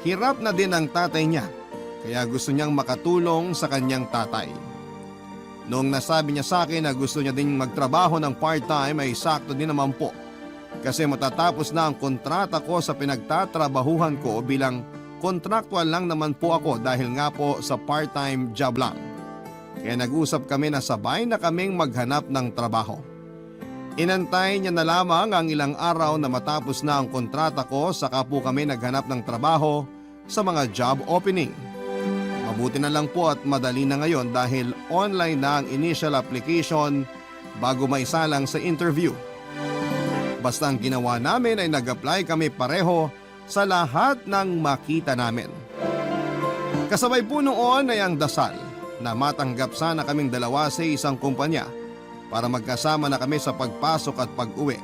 hirap na din ang tatay niya, kaya gusto niyang makatulong sa kanyang tatay. Noong nasabi niya sa akin na gusto niya din magtrabaho ng part-time ay sakto din naman po. Kasi matatapos na ang kontrata ko sa pinagtatrabahuhan ko bilang kontraktual lang naman po ako dahil nga po sa part-time job lang. Kaya nag-usap kami na sabay na kaming maghanap ng trabaho. Inantay niya na lamang ang ilang araw na matapos na ang kontrata ko saka po kami naghanap ng trabaho sa mga job opening. Mabuti na lang po at madali na ngayon dahil online na ang initial application bago maisalang sa interview. Basta ang ginawa namin ay nag-apply kami pareho sa lahat ng makita namin. Kasabay po noon ay ang dasal na matanggap sana kaming dalawa sa isang kumpanya para magkasama na kami sa pagpasok at pag-uwi.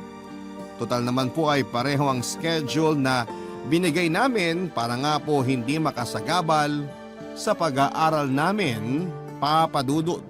Total naman po ay pareho ang schedule na binigay namin para nga po hindi makasagabal sa pag-aaral namin, Papa Dudut.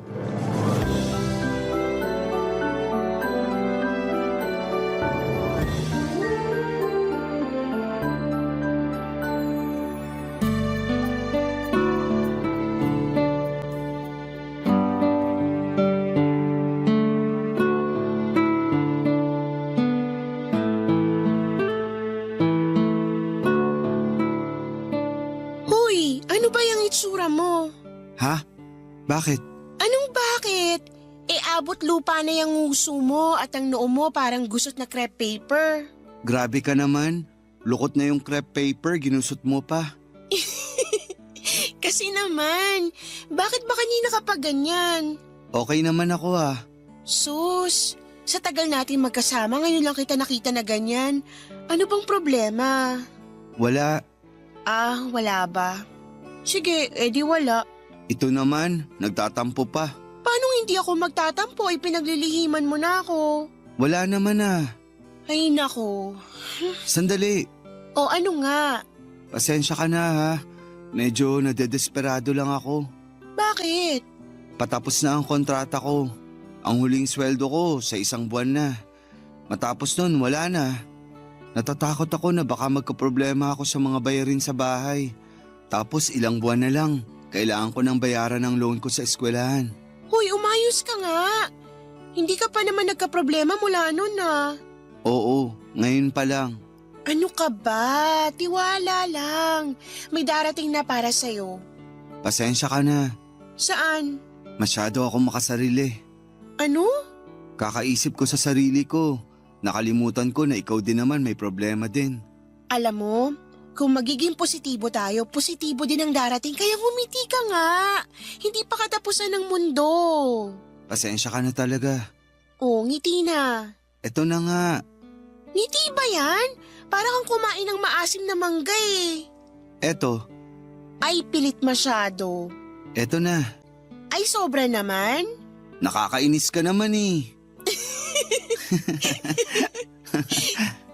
Hoy, ano ba yung itsura mo? Ha? Bakit? Anong bakit? Abot lupa na yung nguso mo at ang noo mo parang gusot na crepe paper. Grabe ka naman. Lukot na yung crepe paper, ginusot mo pa. Kasi naman, bakit ba kanina ka pa ganyan? Okay naman ako ah. Sus, sa tagal natin magkasama, ngayon lang kita nakita na ganyan. Ano bang problema? Wala. Ah, wala ba? Sige, edi wala. Ito naman, nagtatampo pa. Paano hindi ako magtatampo, pinaglilihiman mo na ako. Wala naman ah. Ay nako. Sandali. O ano nga? Pasensya ka na ha. Medyo nadedesperado lang ako. Bakit? Patapos na ang kontrata ko. Ang huling sweldo ko sa 1 buwan na. Matapos nun, wala na. Natatakot ako na baka magkaproblema ako sa mga bayarin sa bahay. Tapos ilang buwan na lang, kailangan ko nang bayaran ang loan ko sa eskwelahan. Hoy, umayos ka nga. Hindi ka pa naman nagkaproblema mula nun ah. Oo, ngayon pa lang. Ano ka ba? Tiwala lang. May darating na para sa'yo. Pasensya ka na. Saan? Masyado ako makasarili. Ano? Kakaisip ko sa sarili ko. Nakalimutan ko na ikaw din naman may problema din. Alam mo, kung magiging positibo tayo, positibo din ang darating. Kaya ngumiti ka nga. Hindi pa katapusan ng mundo. Pasensya ka na talaga. Oh, ngiti na. Eto na nga. Ngiti ba yan? Parang kang kumain ng maasim na mangga eh. Eto. Ay, pilit masyado. Eto na. Ay, sobra naman. Nakakainis ka naman eh.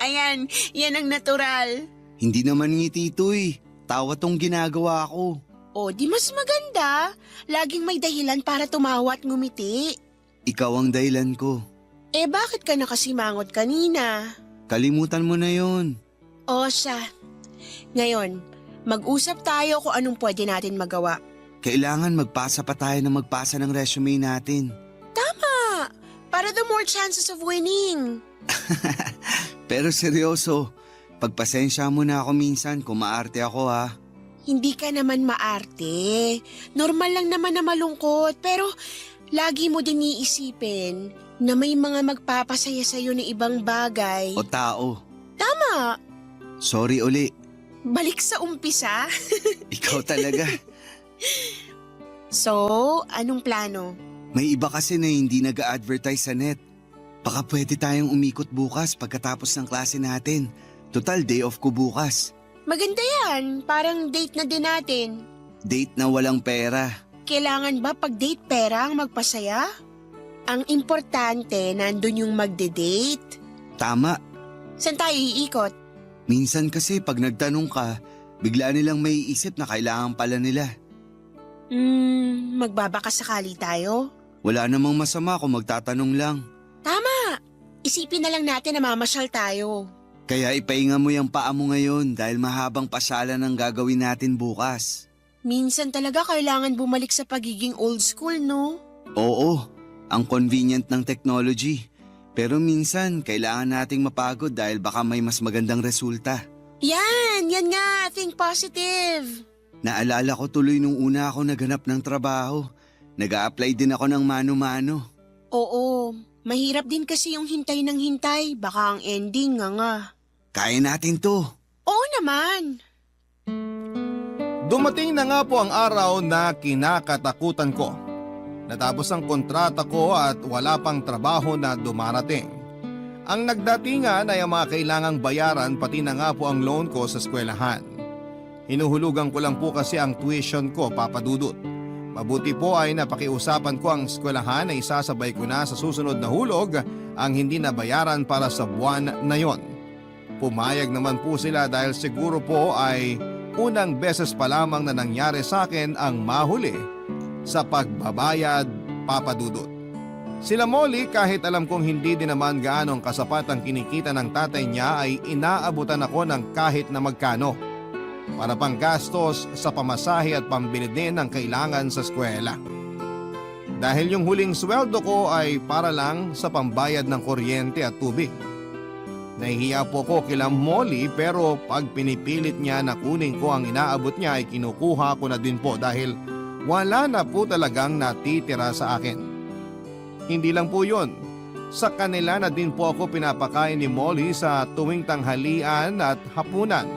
Ayan, yan ang natural. Hindi naman ngiti ito eh. Tawa tong ginagawa ko. O, di mas maganda. Laging may dahilan para tumawa at ngumiti. Ikaw ang dahilan ko. Eh, bakit ka nakasimangot kanina? Kalimutan mo na yon. O siya. Ngayon, mag-usap tayo kung anong pwede natin magawa. Kailangan magpasa pa tayo ng magpasa ng resume natin. Tama! Para the more chances of winning. Pero seryoso, pagpasensya mo na ako minsan kung maarte ako ha. Hindi ka naman maarte. Normal lang naman na malungkot. Pero lagi mo din iisipin na may mga magpapasaya sa'yo ng ibang bagay. O tao. Tama! Sorry uli. Balik sa umpisa. Ikaw talaga. So, anong plano? May iba kasi na hindi nag-a-advertise sa net. Baka pwede tayong umikot bukas pagkatapos ng klase natin. Total day off ko bukas. Maganda yan. Parang date na din natin. Date na walang pera. Kailangan ba pag date pera ang magpasaya? Ang importante, nandun yung magde-date. Tama. Saan tayo iikot? Minsan kasi pag nagtanong ka, bigla nilang may isip na kailangan pala nila. Magbabakasakali tayo? Wala namang masama kung magtatanong lang. Tama! Isipin na lang natin na mamasyal tayo. Kaya ipahinga mo yung paa mo ngayon dahil mahabang pasyalan ang gagawin natin bukas. Minsan talaga kailangan bumalik sa pagiging old school, no? Oo, ang convenient ng technology. Pero minsan kailangan nating mapagod dahil baka may mas magandang resulta. Yan nga, think positive. Naalala ko tuloy nung una ako naghanap ng trabaho. Nag-a-apply din ako ng mano-mano. Oo, mahirap din kasi yung hintay ng hintay. Baka ang ending nga. Kaya natin to. Oo naman. Dumating na nga po ang araw na kinakatakutan ko. Natapos ang kontrata ko at wala pang trabaho na dumarating. Ang nagdatingan ay ang mga kailangang bayaran pati na nga po ang loan ko sa eskwelahan. Hinuhulugan ko lang po kasi ang tuition ko, Papa Dudut. Mabuti po ay napakiusapan ko ang eskwelahan na isasabay ko na sa susunod na hulog ang hindi nabayaran para sa buwan na yon. Pumayag naman po sila dahil siguro po ay unang beses pa lamang na nangyari sa akin ang mahuli sa pagbabayad, Papa Dudut. Sila Molly, kahit alam kong hindi din naman gaanong kasapat ang kinikita ng tatay niya, ay inaabutan ako ng kahit na magkano para pang gastos sa pamasahe at pambili din ng kailangan sa eskwela. Dahil yung huling sweldo ko ay para lang sa pambayad ng kuryente at tubig. Nahihiya po ko kila Molly pero pag pinipilit niya na kunin ko ang inaabot niya ay kinukuha ko na din po dahil wala na po talagang natitira sa akin. Hindi lang po yun. Sa kanila na din po ako pinapakain ni Molly sa tuwing tanghalian at hapunan.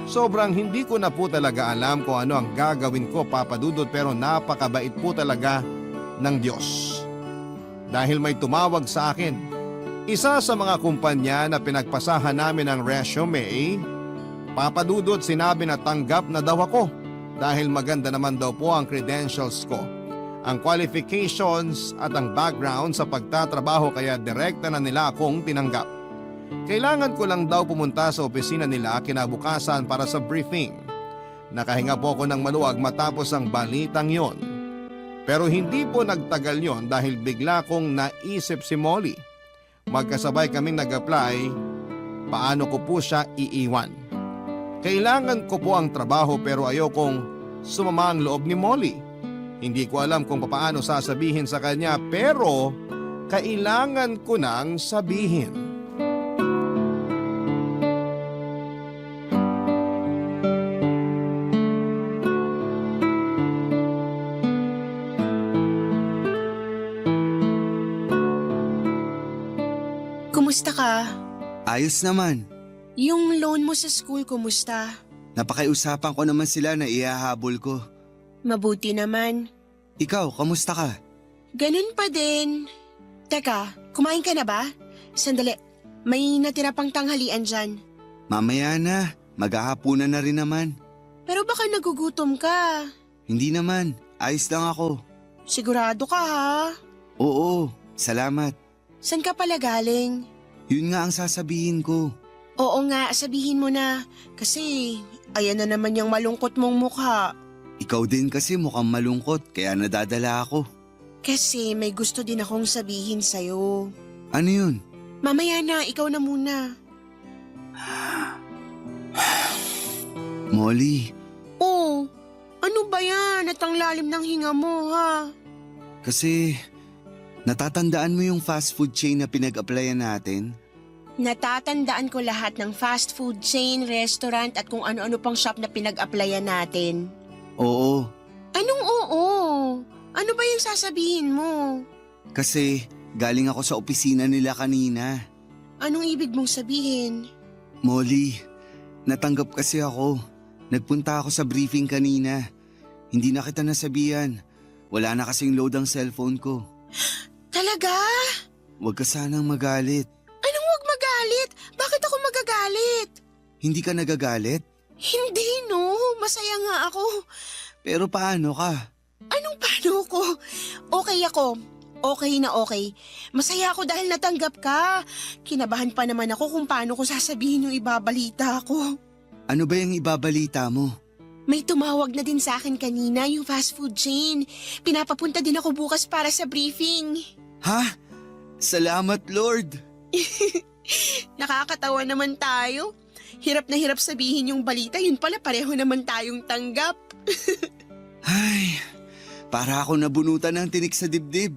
Sobrang hindi ko na po talaga alam kung ano ang gagawin ko, Papa Dudut, pero napakabait po talaga ng Diyos. Dahil may tumawag sa akin. Isa sa mga kumpanya na pinagpasahan namin ng resume, Papa Dudut, sinabi na tanggap na daw ako dahil maganda naman daw po ang credentials ko. ang qualifications at ang background sa pagtatrabaho kaya direkta na nila akong tinanggap. Kailangan ko lang daw pumunta sa opisina nila kinabukasan para sa briefing. Nakahinga po ako ng maluwag matapos ang balitang yon. Pero hindi po nagtagal yon dahil bigla kong naisip si Molly. Magkasabay kaming nag-apply, paano ko po siya iiwan. Kailangan ko po ang trabaho pero ayokong sumama ang loob ni Molly. Hindi ko alam kung paano sasabihin sa kanya pero kailangan ko nang sabihin. Kumusta ka? Ayos naman. Yung loan mo sa school, kumusta? Napakiusapan ko naman sila na ihahabol ko. Mabuti naman. Ikaw, kamusta ka? Ganun pa din. Teka, kumain ka na ba? Sandali, may natira pang tanghalian dyan. Mamaya na, maghahapunan na rin naman. Pero baka nagugutom ka. Hindi naman, ayos lang ako. Sigurado ka ha? Oo, salamat. San ka pala galing? Yun nga ang sasabihin ko. Oo nga, sabihin mo na. Kasi ayan na naman yung malungkot mong mukha. Ikaw din kasi mukhang malungkot kaya nadadala ako. Kasi may gusto din akong sabihin sa'yo. Ano yun? Mamaya na, ikaw na muna. Molly, Oh, ano ba yan? At ang lalim ng hinga mo ha? kasi natatandaan mo yung fast food chain na pinag-applyan natin? Natatandaan ko lahat ng fast food chain, restaurant at kung ano-ano pang shop na pinag-applyan natin. Oo, Anong oo? Ano ba yung sasabihin mo? kasi galing ako sa opisina nila kanina. Anong ibig mong sabihin? Molly, natanggap kasi ako. Nagpunta ako sa briefing kanina. Hindi na kita nasabihan. Wala na kasing load ang cellphone ko. Talaga? Huwag ka sanang magalit. Anong wag magalit? Bakit ako magagalit? Hindi ka nagagalit? Hindi no, masaya nga ako. Pero paano ka? Anong paano ko? Okay ako. Okay na okay. Masaya ako dahil natanggap ka. Kinabahan pa naman ako kung paano ko sasabihin yung ibabalita ko. Ano ba yung ibabalita mo? May tumawag na din sa akin kanina yung fast food chain. Pinapapunta din ako bukas para sa briefing. Ha? Salamat, Lord! Nakakatawa naman tayo. Hirap na hirap sabihin yung balita, yun pala pareho naman tayong tanggap. Ay, para ako nabunutan ng tinik sa dibdib.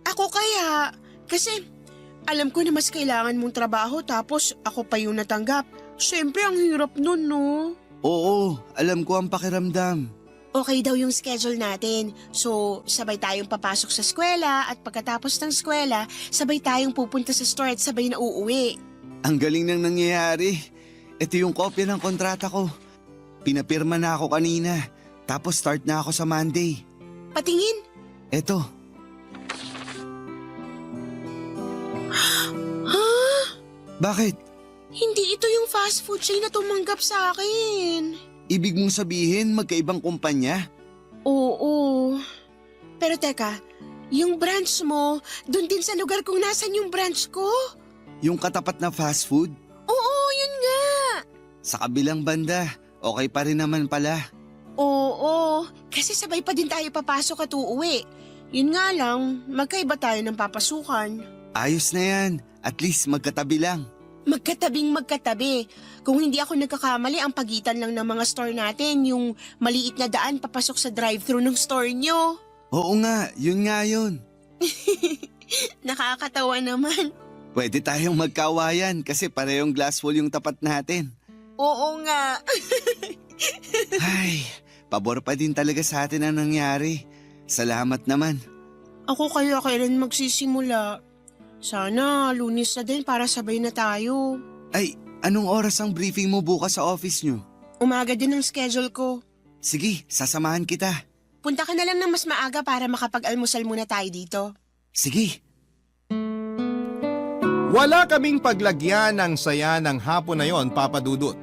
Ako kaya, kasi alam ko na mas kailangan mong trabaho tapos ako pa yung natanggap. Siyempre ang hirap nun, no? Oo, alam ko ang pakiramdam. Okay daw yung schedule natin. So, sabay tayong papasok sa eskwela at pagkatapos ng eskwela, sabay tayong pupunta sa store at sabay na uuwi. Ang galing nang nangyayari. Ito yung kopya ng kontrata ko. Pinapirma na ako kanina. Tapos start na ako sa Monday. Patingin. Eto, Ha? bakit? Hindi ito yung fast food chain na tumanggap sa akin. Ibig mong sabihin magkaibang kumpanya? Oo. Pero teka, yung branch mo, dun din sa lugar kung nasan yung branch ko? Yung katapat na fast food? Oo, yun nga. Sa kabilang banda, okay pa rin naman pala. Oo, kasi sabay pa din tayo papasok at uuwi. Yun nga lang, magkaiba tayo ng papasukan. Ayos na yan. At least magkatabi lang. Magkatabing magkatabi. Kung hindi ako nagkakamali, ang pagitan lang ng mga store natin, yung maliit na daan papasok sa drive-thru ng store nyo. Oo nga, yun nga yun. Nakakatawa naman. Pwede tayong magkawayan kasi parehong glass wall yung tapat natin. Oo nga. Ay, pabor pa din talaga sa atin ang nangyari. Salamat naman. Ako kaya kailan magsisimula? Sana Lunes na din para sabay na tayo. Ay, anong oras ang briefing mo bukas sa office nyo? Umaga din ang schedule ko. Sige, sasamahan kita. Punta ka na lang ng mas maaga para makapag-almusal muna tayo dito. Sige. Wala kaming paglagyan ng saya ng hapon na yon, Papa Dudut.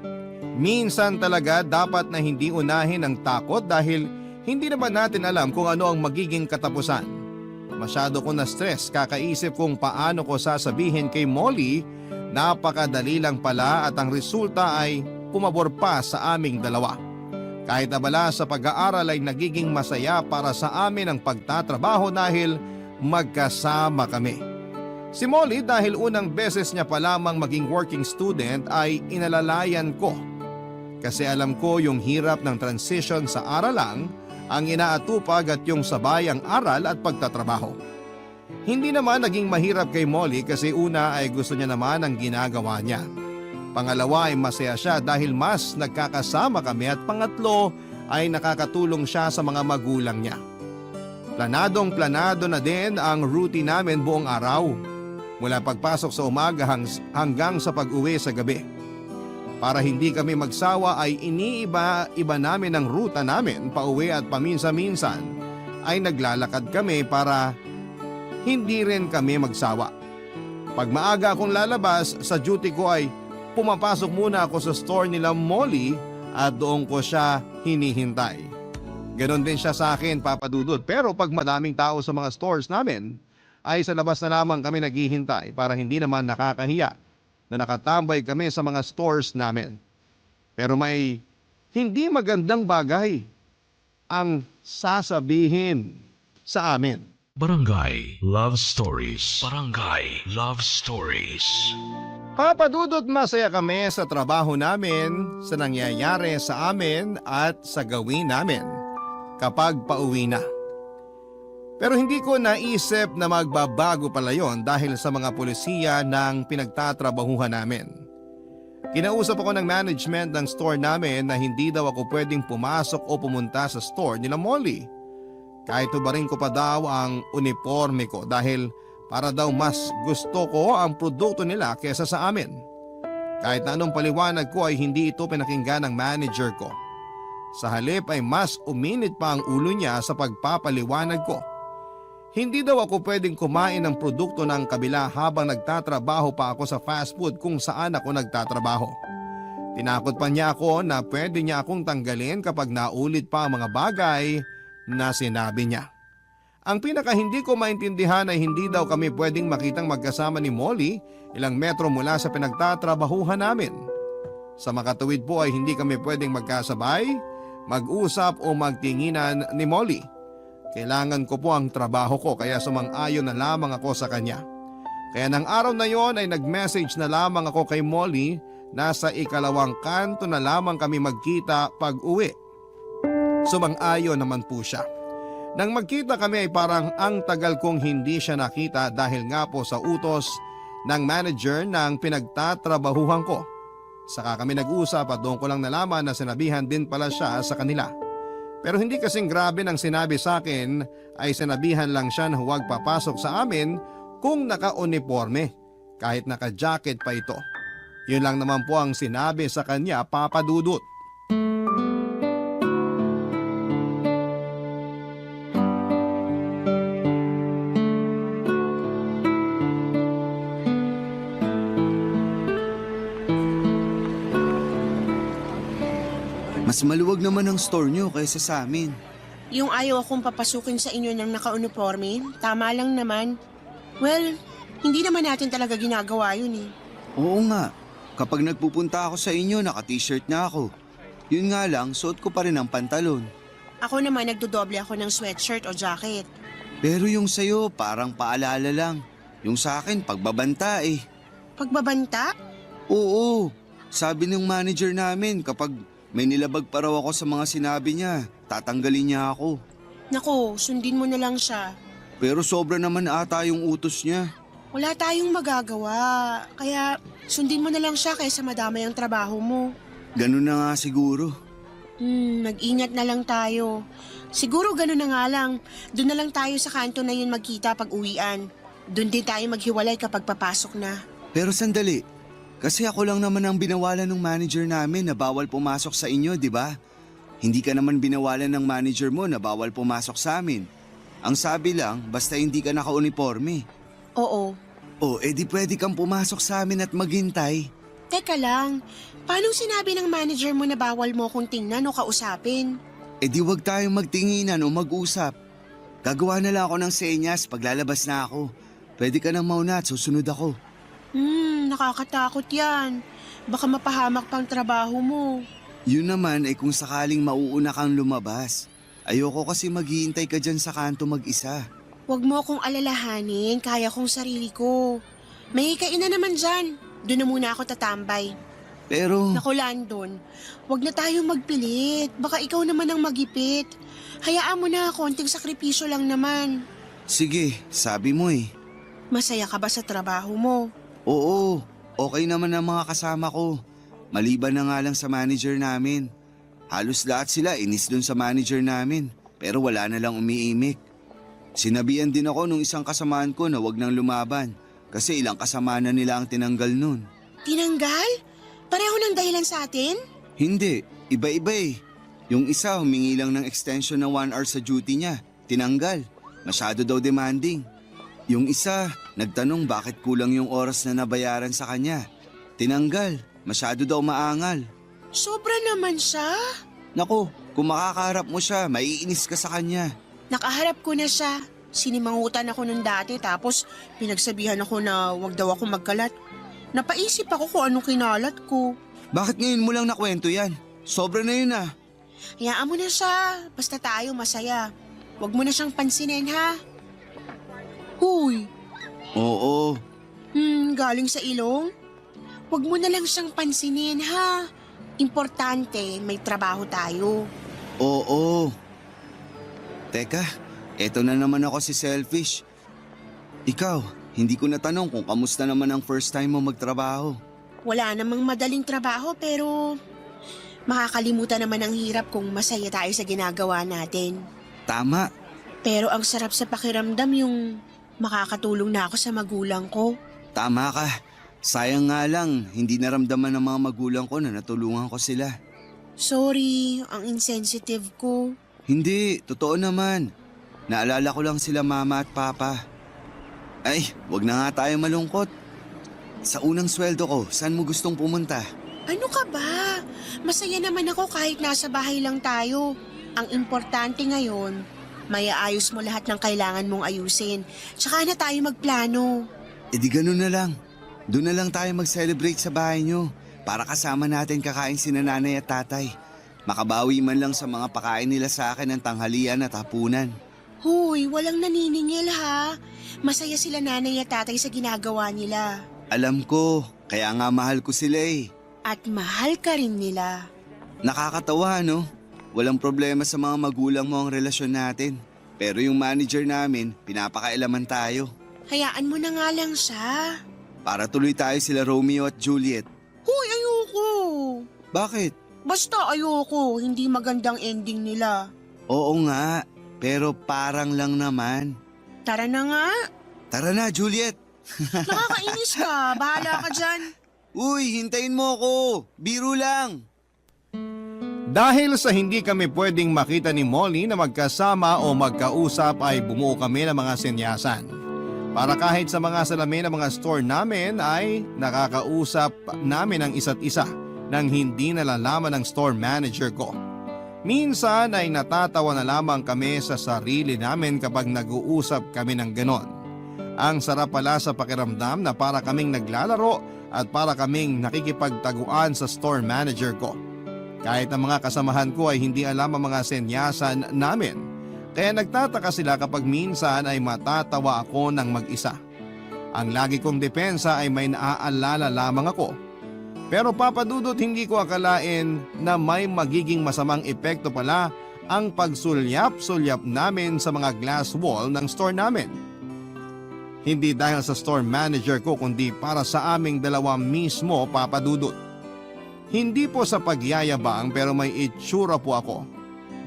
Minsan talaga dapat na hindi unahin ang takot dahil Hindi naman natin alam kung ano ang magiging katapusan. Masyado ko na-stress kakaisip kung paano ko sasabihin kay Molly, napakadali lang pala at ang resulta ay pumabor pa sa aming dalawa. Kahit abala sa pag-aaral ay nagiging masaya para sa amin ang pagtatrabaho dahil magkasama kami. Si Molly dahil unang beses niya pa lamang maging working student ay inalalayan ko. Kasi alam ko yung hirap ng transition sa aralang, ang inaatupag at yung sabay ang aral at pagtatrabaho. Hindi naman naging mahirap kay Molly kasi una ay gusto niya naman ang ginagawa niya. Pangalawa ay masaya siya dahil mas nagkakasama kami at pangatlo ay nakakatulong siya sa mga magulang niya. Planadong-planado na din ang routine namin buong araw. Mula pagpasok sa umaga hanggang sa pag-uwi sa gabi. Para hindi kami magsawa ay iniiba-iba namin ang ruta namin pauwi at paminsan-minsan ay naglalakad kami para hindi rin kami magsawa. Pag maaga akong lalabas sa duty ko ay pumapasok muna ako sa store nila Molly at doon ko siya hinihintay. Ganon din siya sa akin, Papa Dudut. Pero pag madaming tao sa mga stores namin ay sa labas na lamang kami naghihintay para hindi naman nakakahiya na nakatambay kami sa mga stores namin. Pero may hindi magandang bagay ang sasabihin sa amin. Barangay Love Stories. Barangay Love Stories. Papadudot masaya kami sa trabaho namin, sa nangyayari sa amin at sa gawin namin kapag pauwi na. Pero hindi ko naisip na magbabago pala yon dahil sa mga pulisiya ng pinagtatrabahuhan namin. Kinausap ako ng management ng store namin na hindi daw ako pwedeng pumasok o pumunta sa store nila Molly. Kahit tubarin ko pa daw ang uniforme ko dahil para daw mas gusto ko ang produkto nila kesa sa amin. Kahit na anong paliwanag ko ay hindi ito pinakinggan ng manager ko. Sa halip ay mas uminit pa ang ulo niya sa pagpapaliwanag ko. Hindi daw ako pwedeng kumain ng produkto ng kabila habang nagtatrabaho pa ako sa fast food kung saan ako nagtatrabaho. Tinakot pa niya ako na pwede niya akong tanggalin kapag naulit pa ang mga bagay na sinabi niya. Ang pinaka hindi ko maintindihan ay hindi daw kami pwedeng makitang magkasama ni Molly ilang metro mula sa pinagtatrabahuhan namin. Sa makatuwid po ay hindi kami pwedeng magkasabay, mag-usap o magtinginan ni Molly. Kailangan ko po ang trabaho ko kaya sumang-ayon na lamang ako sa kanya. Kaya ng araw na yon ay nag-message na lamang ako kay Molly na sa ikalawang kanto na lamang kami magkita pag uwi. Sumang-ayon naman po siya. Nang magkita kami ay parang ang tagal kong hindi siya nakita dahil nga po sa utos ng manager ng pinagtatrabahuhan ko. Saka kami nag-usap at doon ko lang nalaman na sinabihan din pala siya sa kanila. Pero hindi kasing grabe nang sinabi sa akin ay sinabihan lang siya na huwag papasok sa amin kung naka-uniforme kahit naka-jacket pa ito. Yun lang naman po ang sinabi sa kanya, Papa Dudut. Mas maluwag naman ang store nyo kaysa sa amin. Yung ayaw akong papasukin sa inyo ng naka-uniforme, tama lang naman. Well, hindi naman natin talaga ginagawa yun eh. Oo nga, kapag nagpupunta ako sa inyo, naka-t-shirt na ako. Yun nga lang, suot ko pa rin ang pantalon. Ako naman nagdodoble ako ng sweatshirt o jacket. Pero yung sayo, parang paalala lang. Yung sa akin, pagbabanta eh. Pagbabanta? Oo, sabi ng manager namin kapag may nilabag pa raw ako sa mga sinabi niya, tatanggalin niya ako. Nako, sundin mo na lang siya. Pero sobra naman ata yung utos niya. Wala tayong magagawa. Kaya sundin mo na lang siya kaysa madamay ang trabaho mo. Ganun na nga siguro. Mag-ingat na lang tayo. Siguro ganun na nga lang. Doon na lang tayo sa kanto na yun magkita pag uwian. Doon din tayo maghiwalay kapag papasok na. Pero sandali, kasi ako lang naman ang binawalan ng manager namin na bawal pumasok sa inyo, di ba? Hindi ka naman binawalan ng manager mo na bawal pumasok sa amin. Ang sabi lang, basta hindi ka naka-uniforme. Oo. O, edi pwede kang pumasok sa amin at maghintay. Teka lang, paano sinabi ng manager mo na bawal mo akong tingnan o kausapin? E di wag tayong magtinginan o mag-usap. Gagawa na lang ako ng senyas pag lalabas na ako. Pwede ka nang mauna at susunod ako. Nakakatakot yan. Baka mapahamak pang trabaho mo. Yun naman ay kung sakaling mauuna kang lumabas. Ayoko kasi maghihintay ka dyan sa kanto mag-isa. Huwag mo akong alalahanin, kaya kong sarili ko. May kaina naman dyan. Doon na muna ako tatambay. Pero Naku, Landon, huwag na tayong magpilit. Baka ikaw naman ang magipit. Hayaan mo na, konting sakripisyo lang naman. sige, sabi mo eh. Masaya ka ba sa trabaho mo? Oo, okay naman ang mga kasama ko. Maliban na nga lang sa manager namin. Halos lahat sila inis dun sa manager namin. Pero wala na lang umiimik. Sinabihan din ako nung isang kasamaan ko na wag nang lumaban. Kasi ilang kasama na nila ang tinanggal nun. Tinanggal? Pareho ng dahilan sa atin? Hindi, iba-iba eh. Yung isa humingi lang ng extension na 1 hour sa duty niya. Tinanggal. Masyado daw demanding. Yung isa, nagtanong bakit kulang yung oras na nabayaran sa kanya. Tinanggal. Masyado daw maangal. Sobra naman siya. Naku, kung makakaharap mo siya, maiinis ka sa kanya. Nakaharap ko na siya. Sinimangutan ako nung dati tapos pinagsabihan ako na wag daw ako magkalat. Napaisip ako kung anong kinalat ko. Bakit ngayon mo lang nakwento yan? Sobra na yun ah. Hayaan mo na siya. Basta tayo masaya. Wag mo na siyang pansinin ha. Huy, Oo, galing sa ilong? Wag mo na lang siyang pansinin ha. Importante, may trabaho tayo. oo. Teka, eto na naman ako si Selfish. Ikaw, hindi ko natanong kung kamusta naman ang first time mo magtrabaho. Wala namang madaling trabaho pero makakalimutan naman ang hirap kung masaya tayo sa ginagawa natin. Tama, Pero ang sarap sa pakiramdam yung makakatulong na ako sa magulang ko. tama ka. Sayang nga lang, hindi naramdaman ng mga magulang ko na natulungan ko sila. Sorry, ang insensitive ko. Hindi, totoo naman. Naalala ko lang sila mama at papa. Ay, wag na nga tayo malungkot. Sa unang sweldo ko, saan mo gustong pumunta? Ano ka ba? Masaya naman ako kahit nasa bahay lang tayo. Ang importante ngayon, may ayos mo lahat ng kailangan mong ayusin. Tsaka na tayo magplano. E di ganun na lang. Doon na lang tayo mag-celebrate sa bahay nyo para kasama natin kakain sina nanay at tatay. Makabawi man lang sa mga pakain nila sa akin ng tanghalian at hapunan. Huy, walang naniningil ha. Masaya sila nanay at tatay sa ginagawa nila. Alam ko, kaya nga mahal ko sila eh. At mahal ka rin nila. Nakakatawa no? Walang problema sa mga magulang mo ang relasyon natin. Pero yung manager namin, pinapakailaman tayo. Hayaan mo na nga lang siya. Para tuloy tayo sila Romeo at Juliet. Huy, ayoko. Bakit? Basta ayoko, hindi magandang ending nila. Oo nga, pero parang lang naman. Tara na nga. Tara na, Juliet! Nakakainis ka. Bahala ka dyan. Uy, hintayin mo ako! Biro lang! Dahil sa hindi kami pwedeng makita ni Molly na magkasama o magkausap ay bumuo kami ng mga senyasan. Para kahit sa mga salamin ng mga store namin ay nakakausap namin ang isa't isa nang hindi nalalaman ng store manager ko. Minsan ay natatawa na lamang kami sa sarili namin kapag nag-uusap kami ng ganon. Ang sarap pala sa pakiramdam na para kaming naglalaro at para kaming nakikipagtaguan sa store manager ko. Kahit ang mga kasamahan ko ay hindi alam ang mga senyasan namin. Kaya nagtataka sila kapag minsan ay matatawa ako ng mag-isa. Ang lagi kong depensa ay may naaalala lamang ako. Pero papadudot hindi ko akalain na may magiging masamang epekto pala ang pagsulyap-sulyap namin sa mga glass wall ng store namin. Hindi dahil sa store manager ko kundi para sa aming dalawa mismo, papadudot. Hindi po sa pagyayabang pero may itsura po ako.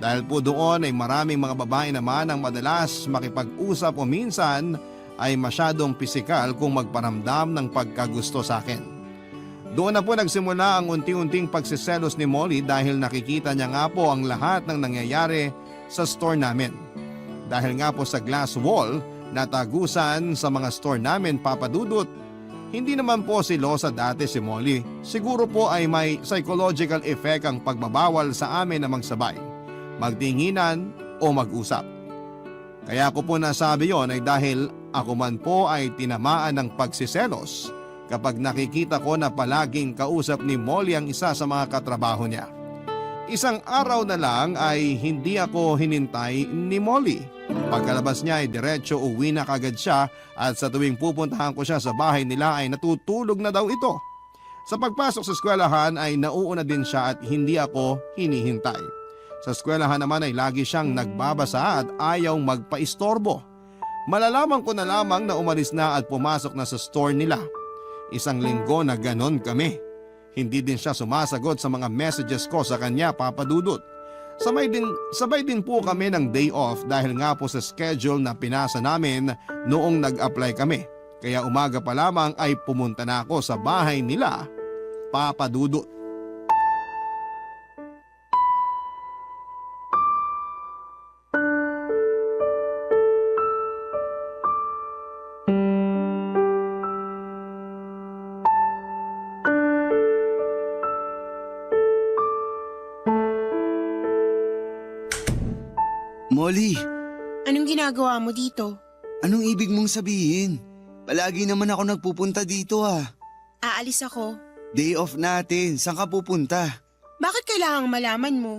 Dahil po doon ay maraming mga babae naman ang madalas makipag-usap o minsan ay masyadong pisikal kung magparamdam ng pagkagusto sa akin. Doon na po nagsimula ang unti-unting pagsiselos ni Molly dahil nakikita niya nga po ang lahat ng nangyayari sa store namin. Dahil nga po sa glass wall na tagusan sa mga store namin, papadudot, hindi naman po silosa dati si Molly. Siguro po ay may psychological effect ang pagbabawal sa amin na magsabay. magtinginan o mag-usap. Kaya ko po nasabi yon ay dahil ako man po ay tinamaan ng pagsiselos kapag nakikita ko na palaging kausap ni Molly ang isa sa mga katrabaho niya. Isang araw na lang ay hindi ako hinintay ni Molly. Pagkalabas niya ay diretso uwi na kagad siya at sa tuwing pupuntahan ko siya sa bahay nila ay natutulog na daw ito. Sa pagpasok sa eskwelahan ay nauuna din siya at hindi ako hinihintay. Sa eskwelahan naman ay lagi siyang nagbabasa at ayaw magpaistorbo. Malalaman ko na lamang na umalis na at pumasok na sa store nila. Isang linggo na ganon kami. Hindi din siya sumasagot sa mga messages ko sa kanya, Papa Dudut. Sabay din po kami ng day off dahil nga po sa schedule na pinasa namin noong nag-apply kami. Kaya umaga pa lamang ay pumunta na ako sa bahay nila, Papa Dudut. Molly, Anong ginagawa mo dito? anong ibig mong sabihin? Palagi naman ako nagpupunta dito ah. Aalis ako. Day off natin, saan ka pupunta? Bakit kailangang malaman mo?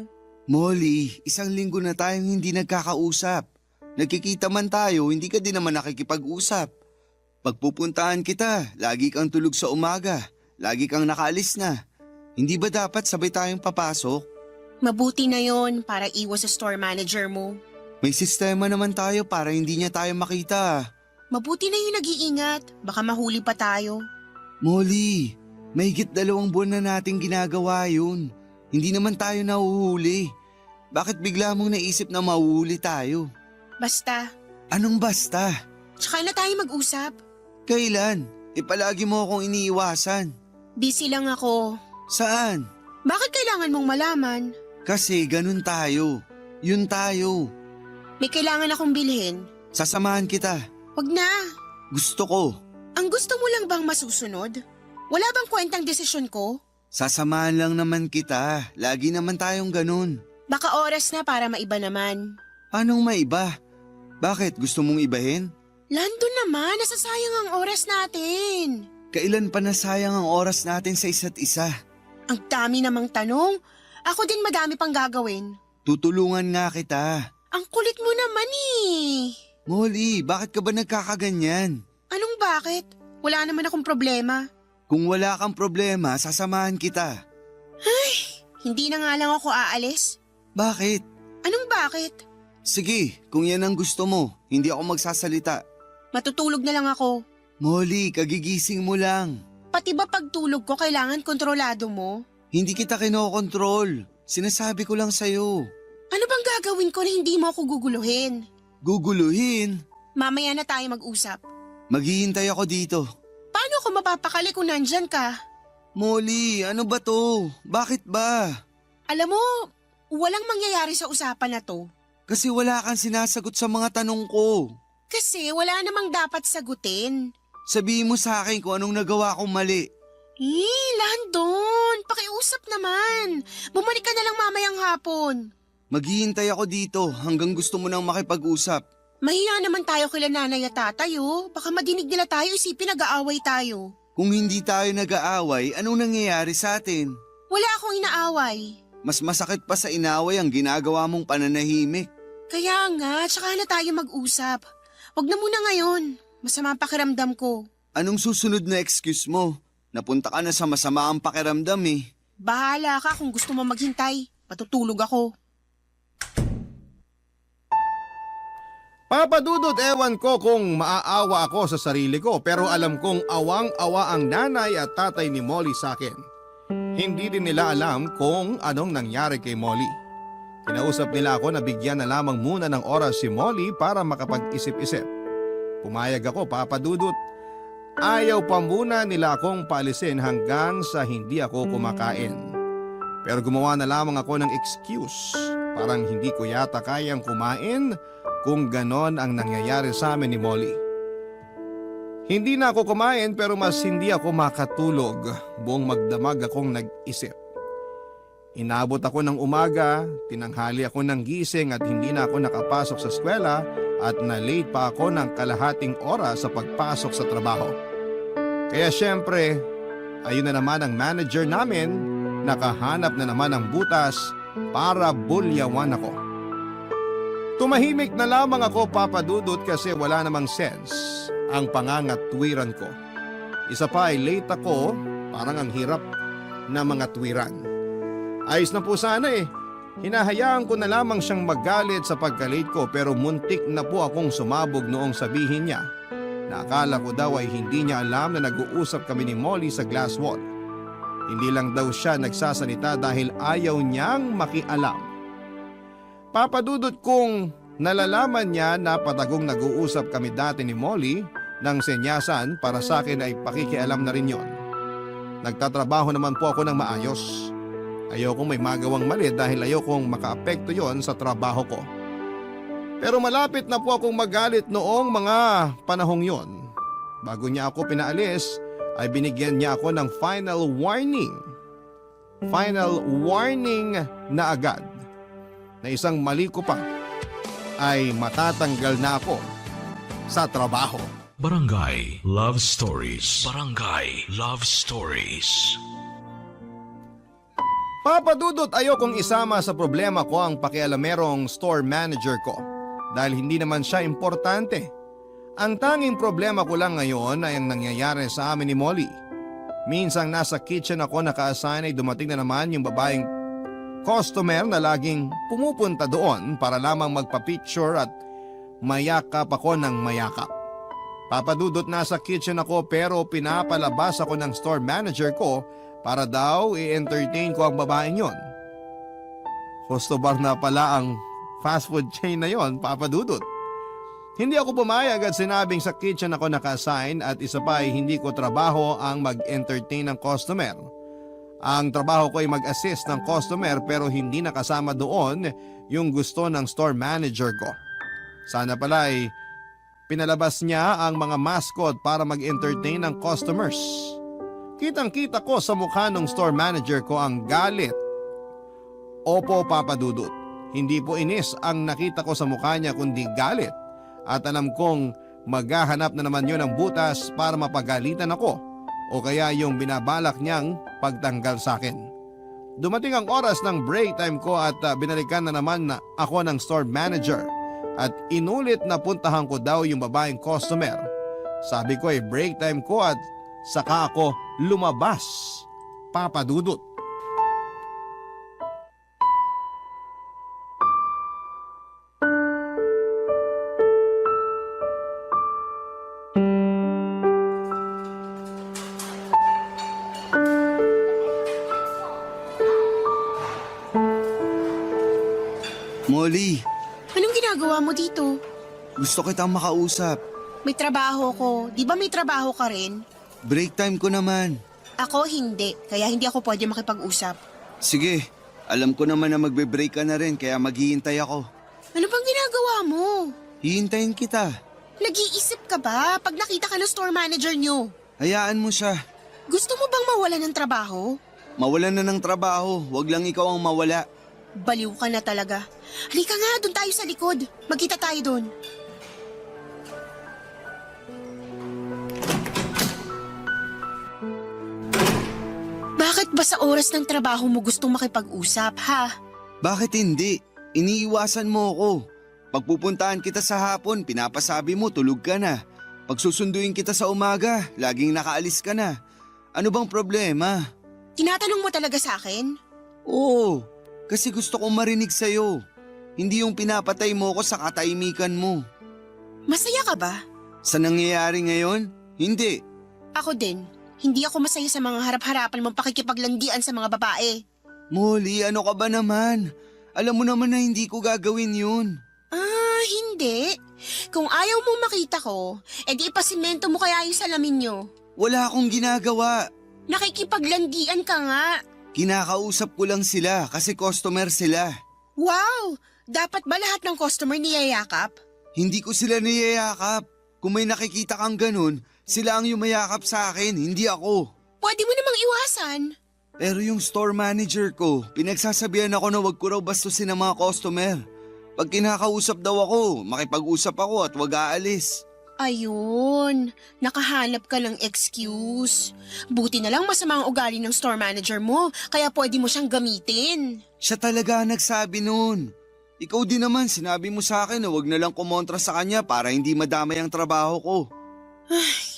Molly, isang linggo na tayong hindi nagkakausap. Nagkikita man tayo, hindi ka din naman nakikipag-usap. Pagpupuntahan kita, lagi kang tulog sa umaga. Lagi kang nakaalis na. Hindi ba dapat sabay tayong papasok? Mabuti na yon para iwas sa store manager mo. May sistema naman tayo para hindi niya tayo makita. Mabuti na yung nag-iingat. Baka mahuli pa tayo. Molly, mahigit 2 buwan na nating ginagawa yun. Hindi naman tayo nahuhuli. Bakit bigla mong naisip na mahuhuli tayo? Basta, Anong basta? tsaka na tayo mag-usap. Kailan? Palagi mo akong iniiwasan. Busy lang ako. Saan? Bakit kailangan mong malaman? Kasi ganun tayo. Yun tayo. May kailangan akong bilhin. Sasamahan kita. Wag na. Gusto ko. Ang gusto mo lang bang masusunod? Wala bang kwentang desisyon ko? Sasamahan lang naman kita. Lagi naman tayong ganun. Baka oras na para maiba naman. Anong maiba? Bakit? Gusto mong ibahin? Lando naman, nasasayang ang oras natin. Kailan pa nasayang ang oras natin sa isa't isa? Ang dami namang tanong. Ako din madami pang gagawin. Tutulungan nga kita. Ang kulit mo naman eh. Molly, bakit ka ba nagkakaganyan? Anong bakit? Wala naman akong problema. Kung wala kang problema, sasamahan kita. Hindi na nga lang ako aalis. Bakit? Anong bakit? Sige, kung yan ang gusto mo, hindi ako magsasalita. Matutulog na lang ako. Molly, kagigising mo lang. Pati ba pagtulog ko kailangan kontrolado mo? Hindi kita kinokontrol. Sinasabi ko lang sa'yo. Ano bang gagawin ko na hindi mo ako guguluhin? Guguluhin. Mamaya na tayo mag-usap. Maghihintay ako dito. Paano ako mapapakali kung nandyan ka? Molly, ano ba to? Bakit ba? Alam mo, walang mangyayari sa usapan na to. Kasi wala kang sinasagot sa mga tanong ko. Kasi wala namang dapat sagutin. Sabihin mo sa akin kung anong nagawa kong mali. Landon, pakiusap naman. Bumalik ka na lang mamayang hapon. Maghihintay ako dito hanggang gusto mo nang makipag-usap. Mahiya naman tayo kila nanay at tatay oh. Baka madinig nila tayo isipin nag-aaway tayo. Kung hindi tayo nag-aaway, anong nangyayari sa atin? Wala akong inaaway. Mas masakit pa sa inaway ang ginagawa mong pananahimik. Kaya nga, tsaka na tayo mag-usap. Huwag na muna ngayon. Masama ang pakiramdam ko. Anong susunod na excuse mo? Napunta ka na sa masama ang pakiramdam eh. Bahala ka kung gusto mo maghintay. Patutulog ako. Papa Dudut, ewan ko kung maaawa ako sa sarili ko pero alam kong awang-awa ang nanay at tatay ni Molly sa akin. Hindi din nila alam kung anong nangyari kay Molly. Kinausap nila ako na bigyan na lamang muna ng oras si Molly para makapag-isip-isip. Pumayag ako, Papa Dudut. Ayaw pa muna nila akong paalisin hanggang sa hindi ako kumakain. Pero gumawa na lamang ako ng excuse. Parang hindi ko yata kayang kumain kung ganon ang nangyayari sa amin ni Molly. Hindi na ako kumain pero mas hindi ako makatulog buong magdamag akong nag-isip. Inabot ako ng umaga, tinanghali ako ng gising at hindi na ako nakapasok sa eskwela at na-late pa ako ng kalahating oras sa pagpasok sa trabaho. Kaya syempre, ayun na naman ang manager namin, nakahanap na naman ng butas para bulyawan ako. Tumahimik na lamang ako, Papa Dudut, kasi wala namang sense ang pangangatwiran ko. Isa pa ay late ako, parang ang hirap na mga twiran. Ayos na po sana eh. Hinahayaan ko na lamang siyang magalit sa pagkalate ko pero muntik na po akong sumabog noong sabihin niya na akala ko daw ay hindi niya alam na nag-uusap kami ni Molly sa glass wall. Hindi lang daw siya nagsasalita dahil ayaw niyang makialam. Papadudot kong nalalaman niya na patagong nag-uusap kami dati ni Molly nang senyasan para sa akin ay pakikialam na rin yon. Nagtatrabaho naman po ako ng maayos. Ayokong may magawang mali dahil ayokong makaapekto yon sa trabaho ko. Pero malapit na po akong magalit noong mga panahong yon. Bago niya ako pinaalis ay binigyan niya ako ng final warning. Final warning na agad. Na isang mali ko pa ay matatanggal na ako sa trabaho. Barangay Love Stories. Barangay Love Stories. Papadudot, ayokong isama sa problema ko ang pakialamerong store manager ko dahil hindi naman siya importante. Ang tanging problema ko lang ngayon ay ang nangyayari sa amin ni Molly. Minsang nasa kitchen ako naka-assign ay dumating na naman yung babaeng customer na laging pumupunta doon para lamang magpa-picture at mayakap ako ng mayakap. Papadudot, nasa kitchen ako pero pinapalabas ako ng store manager ko para daw i-entertain ko ang babaeng yon. Gusto bar na pala ang fast food chain na yon, Papadudot. Hindi ako pumayag at sinabing sa kitchen ako naka-assign at isa pa ay hindi ko trabaho ang mag-entertain ng customer. Ang trabaho ko ay mag-assist ng customer pero hindi nakasama doon yung gusto ng store manager ko. Sana pala ay pinalabas niya ang mga mascot para mag-entertain ng customers. Kitang-kita ko sa mukha ng store manager ko ang galit. Opo, Papadudut. Hindi po inis ang nakita ko sa mukha niya kundi galit. At alam kong maghahanap na naman yun ng butas para mapagalitan ako o kaya yung binabalak niyang pagtanggal sa akin. Dumating ang oras ng break time ko at binalikan na naman na ako ng store manager at inulit na puntahan ko daw yung babaeng customer. Sabi ko ay break time ko at saka ako lumabas, Papadudot. Molly, Anong ginagawa mo dito? gusto kitang makausap. May trabaho ko. Di ba may trabaho ka rin? Break time ko naman. Ako hindi, kaya hindi ako pwede makipag-usap. Sige, alam ko naman na magbe-break ka na rin kaya maghihintay ako. Ano bang ginagawa mo? Hihintayin kita. Nag-iisip ka ba pag nakita ka ng store manager nyo? Hayaan mo siya. Gusto mo bang mawala ng trabaho? Mawalan na ng trabaho, wag lang ikaw ang mawala. Baliw ka na talaga. Halika nga, doon tayo sa likod. Magkita tayo doon. Bakit ba sa oras ng trabaho mo gustong makipag-usap, ha? Bakit hindi? Iniiwasan mo ako. Pagpupuntahan kita sa hapon, pinapasabi mo tulog ka na. Pagsusunduin kita sa umaga, laging nakaalis ka na. Ano bang problema? Tinatanong mo talaga sa akin? Oo, kasi gusto kong marinig sa'yo. Hindi yung pinapatay mo ko sa katahimikan mo. Masaya ka ba? Sa nangyayari ngayon? Hindi. Ako din. Hindi ako masaya sa mga harap-harapan mong pakikipaglandian sa mga babae. Molly, ano ka ba naman? Alam mo naman na hindi ko gagawin yun. Ah, hindi. Kung ayaw mong makita ko, edi ipasimento mo kaya yung salamin nyo. Wala akong ginagawa. Nakikipaglandian ka nga. Kinakausap ko lang sila kasi customer sila. Wow! Dapat ba lahat ng customer niyayakap? Hindi ko sila niyayakap. Kung may nakikita kang ganun, sila ang yumayakap sa akin, hindi ako. Pwede mo namang iwasan. Pero yung store manager ko, pinagsasabihan ako na wag ko raw bastusin ang mga customer. Pag kinakausap daw ako, makipag-usap ako at wag aalis. Ayun, nakahanap ka ng excuse. Buti na lang masama ang ugali ng store manager mo, kaya pwede mo siyang gamitin. Siya talaga ang nagsabi nun. Ikaw din naman, sinabi mo sa akin na wag na lang kumontra sa kanya para hindi madamay ang trabaho ko.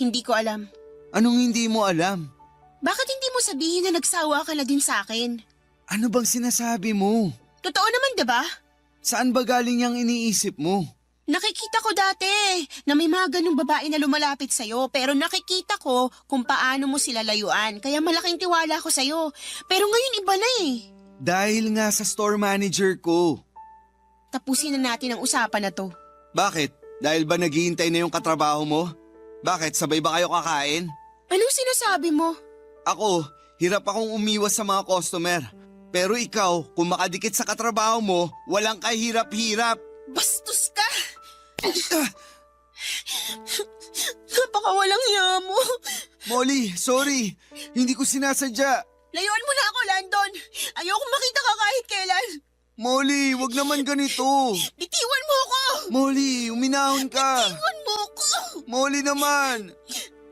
Hindi ko alam. Anong hindi mo alam? Bakit hindi mo sabihin na nagsawa ka na din sa akin? Ano bang sinasabi mo? Totoo naman, diba? Saan ba galing yung iniisip mo? Nakikita ko dati na may mga ganung babae na lumalapit sa'yo, pero nakikita ko kung paano mo sila layuan, kaya malaking tiwala ko sa'yo. Pero ngayon iba na eh. Dahil nga sa store manager ko. Tapusin na natin ang usapan na to. Bakit? Dahil ba naghihintay na yung katrabaho mo? Bakit? Sabay ba kayo kakain? Anong sinasabi mo? Ako, hirap akong umiwas sa mga customer. Pero ikaw, kung makadikit sa katrabaho mo, walang kahirap-hirap. Bastos ka! Napaka walang hiya mo. Molly, sorry. Hindi ko sinasadya. Layuan mo na ako, Landon. Ayoko makita ka kahit kailan. Molly, wag naman ganito. Bitiwan mo ako! Molly, uminahon ka. Bitiwan mo ako! Molly naman.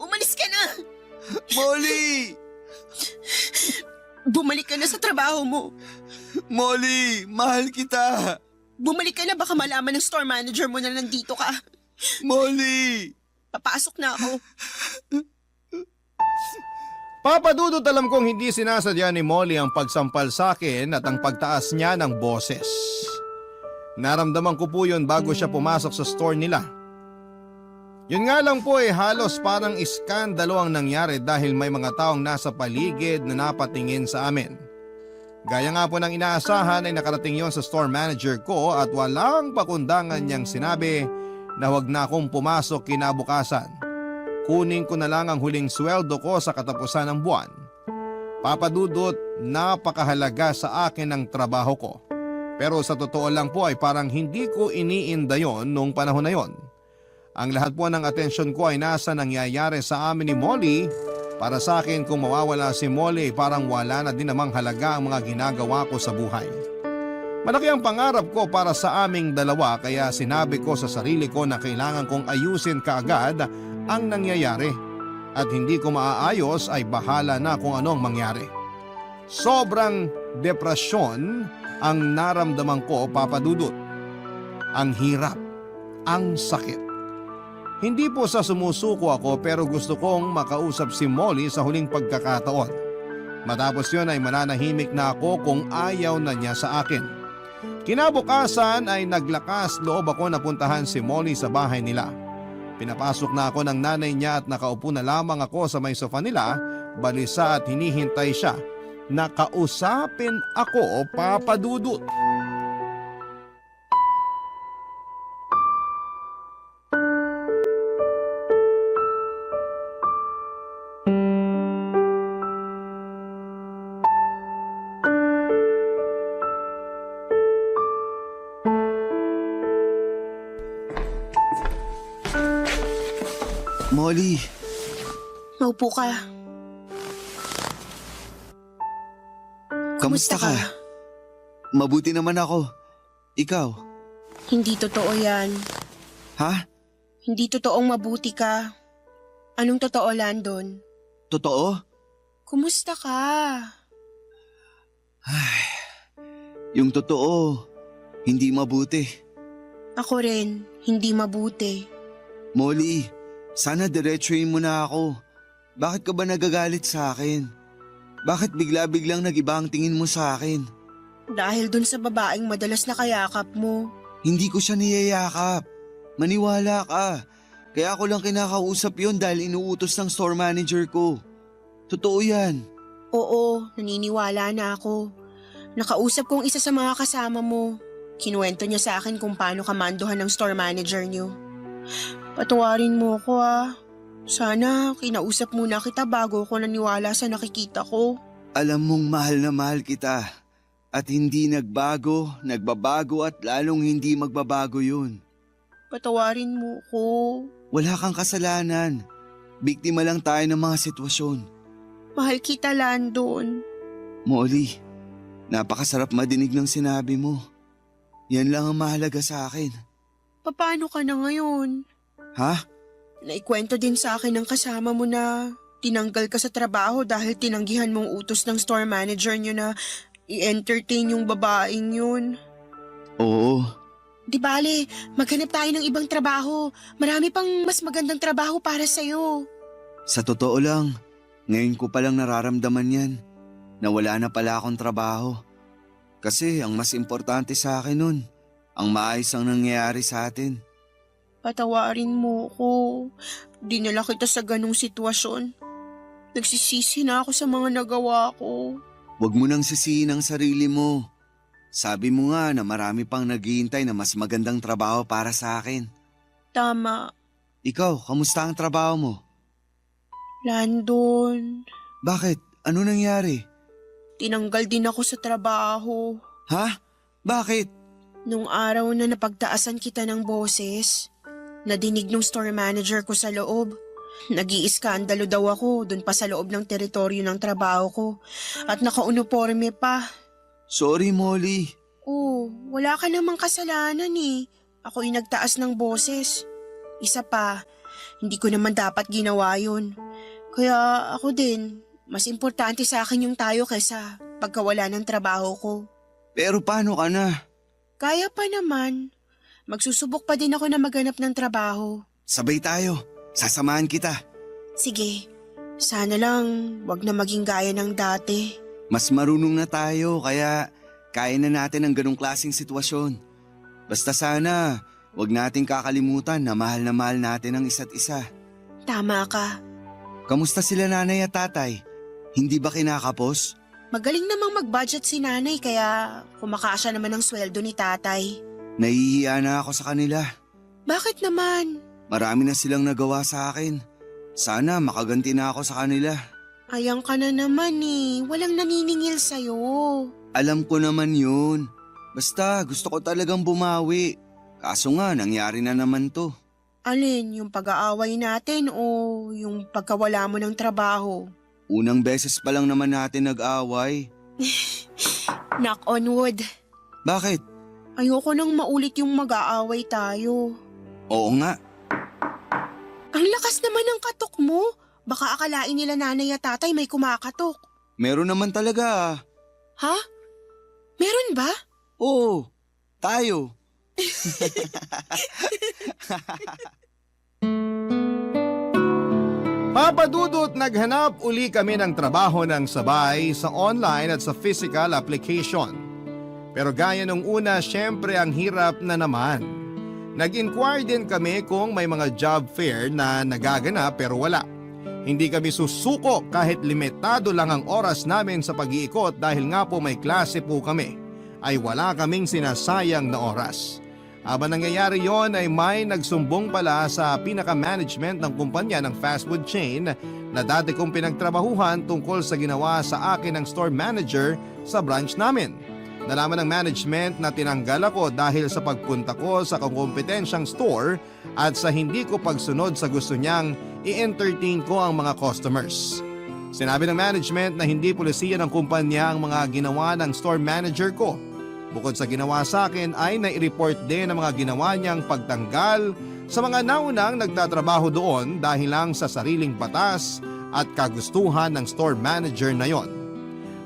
Umalis ka na! Molly! Bumalik ka na sa trabaho mo. Molly, mahal kita. Bumalik ka na, baka malaman ng store manager mo na nandito ka. Molly! Papasok na ako. Papadudot, alam kong hindi sinasadya ni Molly ang pagsampal sa akin at ang pagtaas niya ng boses. Naramdaman ko po yun bago siya pumasok sa store nila. Yun nga lang po halos parang iskandalo ang nangyari dahil may mga taong nasa paligid na napatingin sa amin. Gaya nga po ng inaasahan ay nakarating yon sa store manager ko at walang pakundangan niyang sinabi na wag na akong pumasok kinabukasan. Kunin ko na lang ang huling sweldo ko sa katapusan ng buwan. Papadudot, napakahalaga sa akin ang trabaho ko. Pero sa totoo lang po ay parang hindi ko iniinda yon nung panahon na yon. Ang lahat po ng atensyon ko ay nasa nangyayari sa amin ni Molly. Para sa akin, kung mawawala si Molly, parang wala na din namang halaga ang mga ginagawa ko sa buhay. Malaki ang pangarap ko para sa aming dalawa kaya sinabi ko sa sarili ko na kailangan kong ayusin kaagad ang nangyayari. At hindi ko maaayos ay bahala na kung anong mangyari. Sobrang depresyon ang naramdaman ko, Papadudot. Ang hirap, ang sakit. Hindi po sa sumusuko ako pero gusto kong makausap si Molly sa huling pagkakataon. Matapos yun ay mananahimik na ako kung ayaw na niya sa akin. Kinabukasan ay naglakas loob ako na puntahan si Molly sa bahay nila. Pinapasok na ako ng nanay niya at nakaupo na lamang ako sa may sofa nila, balisa at hinihintay siya. Nakausapin ako, Papadudot. Molly, Maupo ka. kamusta ka? Mabuti naman ako. Ikaw? Hindi totoo yan. Ha? Hindi totoong mabuti ka. Anong totoo, Landon? Totoo? Kumusta ka? Yung totoo, hindi mabuti. Ako rin, hindi mabuti. Molly, sana diretsuhin mo na ako. Bakit ka ba nagagalit sa akin? Bakit bigla-biglang nag-iba ang tingin mo sa akin? Dahil dun sa babaeng madalas na kayakap mo. Hindi ko siya niyayakap. Maniwala ka. Kaya ako lang kinakausap yon dahil inuutos ng store manager ko. Totoo yan. Oo, naniniwala na ako. Nakausap kong isa sa mga kasama mo. Kinuwento niya sa akin kung paano ka manduhan ng store manager niyo. Patawarin mo ko ah. Sana kinausap muna kita bago ko naniwala sa nakikita ko. Alam mong mahal na mahal kita. At hindi nagbago, nagbabago at lalong hindi magbabago yun. Patawarin mo ko. Wala kang kasalanan. Biktima lang tayo ng mga sitwasyon. Mahal kita, Landon. Molly, napakasarap madinig ng sinabi mo. Yan lang ang mahalaga sa akin. Paano ka na ngayon? Ha? Naikwento din sa akin ng kasama mo na tinanggal ka sa trabaho dahil tinanggihan mong utos ng store manager niyo na i-entertain yung babaeng yun. Oo. Di bale, maghanap tayo ng ibang trabaho. Marami pang mas magandang trabaho para sa'yo. Sa totoo lang, ngayon ko palang nararamdaman yan. Na wala na pala akong trabaho. Kasi ang mas importante sa akin nun, ang maayos ang nangyayari sa atin. Patawarin mo ko. Dinala kita sa ganong sitwasyon. Nagsisisi na ako sa mga nagawa ko. Huwag mo nang sisihin ang sarili mo. Sabi mo nga na marami pang naghihintay na mas magandang trabaho para sa akin. Tama, Ikaw, kamusta ang trabaho mo? Landon. Bakit? Ano nangyari? Tinanggal din ako sa trabaho. Ha? Bakit? Nung araw na napagtaasan kita ng boses, nadinig ng store manager ko sa loob. Nag-iiskandalo daw ako dun pa sa loob ng teritoryo ng trabaho ko at nakauniforme pa. Sorry, Molly. Oh, wala ka namang kasalanan eh. Ako'y nagtaas ng boses. Isa pa, hindi ko naman dapat ginawa yun. Kaya ako din, mas importante sa akin yung tayo kaysa pagkawala ng trabaho ko. Pero paano ka na? Kaya pa naman. Magsusubok pa din ako na maghanap ng trabaho. Sabay tayo. Sasamahan kita. Sige, sana lang wag na maging gaya ng dati. Mas marunong na tayo kaya kaya na natin ang ganong klaseng sitwasyon. Basta sana, wag nating kakalimutan na mahal natin ang isa't isa. Tama ka. Kamusta sila nanay at tatay? Hindi ba kinakapos? Magaling namang mag-budget si nanay kaya kumakasya naman ang sweldo ni tatay. Nahihiya na ako sa kanila. Bakit naman? Marami na silang nagawa sa akin. Sana makaganti na ako sa kanila. Ayang ka na naman eh. Walang naniningil sa'yo. Alam ko naman yun. Basta gusto ko talagang bumawi. Kaso nga nangyari na naman to. Alin, yung pag-aaway natin o yung pagkawala mo ng trabaho? Unang beses pa lang naman natin nag-away. Knock on wood. Bakit? Ayoko nang maulit yung mag-aaway tayo. Oo nga. Ang lakas naman ng katok mo. Baka akalain nila nanay at tatay may kumakatok. Meron naman talaga. Ha? Meron ba? Oo. Tayo. Papadudot, naghanap uli kami ng trabaho ng sabay sa online at sa physical application. Pero gaya nung una, syempre ang hirap na naman. Nag-inquire din kami kung may mga job fair na nagaganap pero wala. Hindi kami susuko kahit limitado lang ang oras namin sa pag-iikot dahil nga po may klase po kami, ay wala kaming sinasayang na oras. Habang nangyayari yon ay may nagsumbong pala sa pinaka-management ng kumpanya ng fast food chain na dati kong pinagtrabahuhan tungkol sa ginawa sa akin ng store manager sa branch namin. Nalaman ng management na tinanggal ako dahil sa pagpunta ko sa kakompetensyang store at sa hindi ko pagsunod sa gusto niyang i-entertain ko ang mga customers. Sinabi ng management na hindi pulisiya ng kumpanya ang mga ginawa ng store manager ko. Bukod sa ginawa sa akin ay nai-report din ang mga ginawa niyang pagtanggal sa mga naunang nagtatrabaho doon dahil lang sa sariling batas at kagustuhan ng store manager na yon.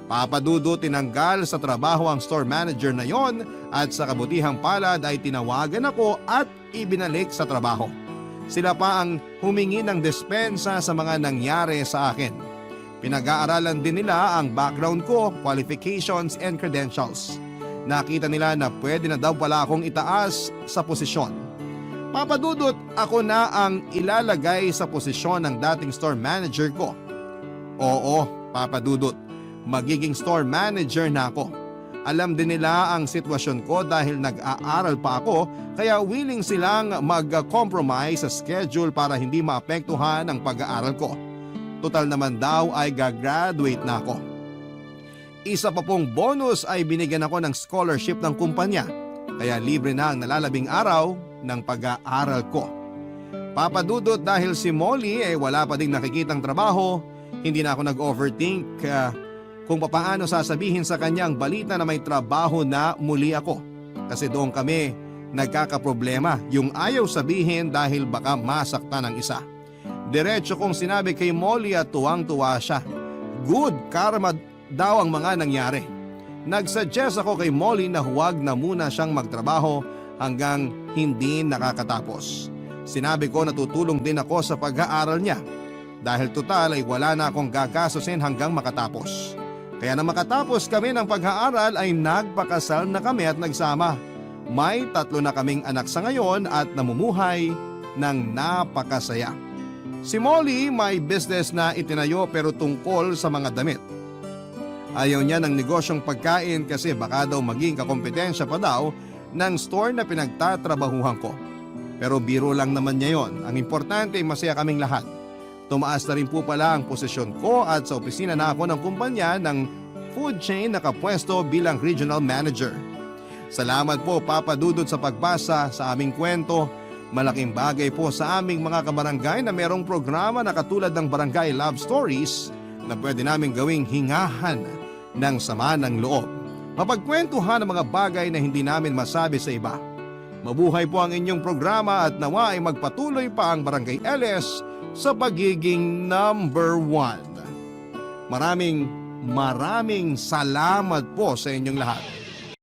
Papadudo, tinanggal sa trabaho ang store manager na yon at sa kabutihang palad ay tinawagan ako at ibinalik sa trabaho. Sila pa ang humingi ng dispensa sa mga nangyari sa akin. Pinag-aaralan din nila ang background ko, qualifications and credentials. Nakita nila na pwede na daw pala akong itaas sa posisyon. Papadudot, ako na ang ilalagay sa posisyon ng dating store manager ko. Oo, papadudot, magiging store manager na ako. Alam din nila ang sitwasyon ko dahil nag-aaral pa ako kaya willing silang mag-compromise sa schedule para hindi maapektuhan ang pag-aaral ko. Total naman daw ay gagraduate na ako. Isa pa pong bonus ay binigyan ako ng scholarship ng kumpanya, kaya libre na ang nalalabing araw ng pag-aaral ko. Papadudot, dahil si Molly ay wala pa ding nakikitang trabaho, hindi na ako nag-overthink kung papaano sasabihin sa kanyang balita na may trabaho na muli ako. Kasi doon kami nagkakaproblema, yung ayaw sabihin dahil baka masaktan ng isa. Diretso kong sinabi kay Molly at tuwang-tuwa siya. Good karma daw ang mga nangyari. Nagsuggest ako kay Molly na huwag na muna siyang magtrabaho hanggang hindi nakakatapos. Sinabi ko na tutulong din ako sa pag-aaral niya dahil total ay wala na akong gagastusin hanggang makatapos. Kaya na makatapos kami ng pag-aaral ay nagpakasal na kami at nagsama. May 3 na kaming anak sa ngayon at namumuhay ng napakasaya. Si Molly may business na itinayo pero tungkol sa mga damit. Ayaw niya ng negosyong pagkain kasi baka daw maging kakompetensya pa daw ng store na pinagtatrabahuhan ko. Pero biro lang naman niya yon. Ang importante ay masaya kaming lahat. Tumaas na rin po pala ang posisyon ko at sa opisina na ako ng kumpanya ng food chain nakapwesto bilang regional manager. Salamat po Papa Dudut sa pagbasa sa aming kwento. Malaking bagay po sa aming mga kabarangay na merong programa na katulad ng Barangay Love Stories na pwede namin gawing hingahan ng sama ng loob. Mapagkwentuhan ang mga bagay na hindi namin masabi sa iba. Mabuhay po ang inyong programa at nawa ay magpatuloy pa ang Barangay LS sa pagiging number 1. Maraming salamat po sa inyong lahat.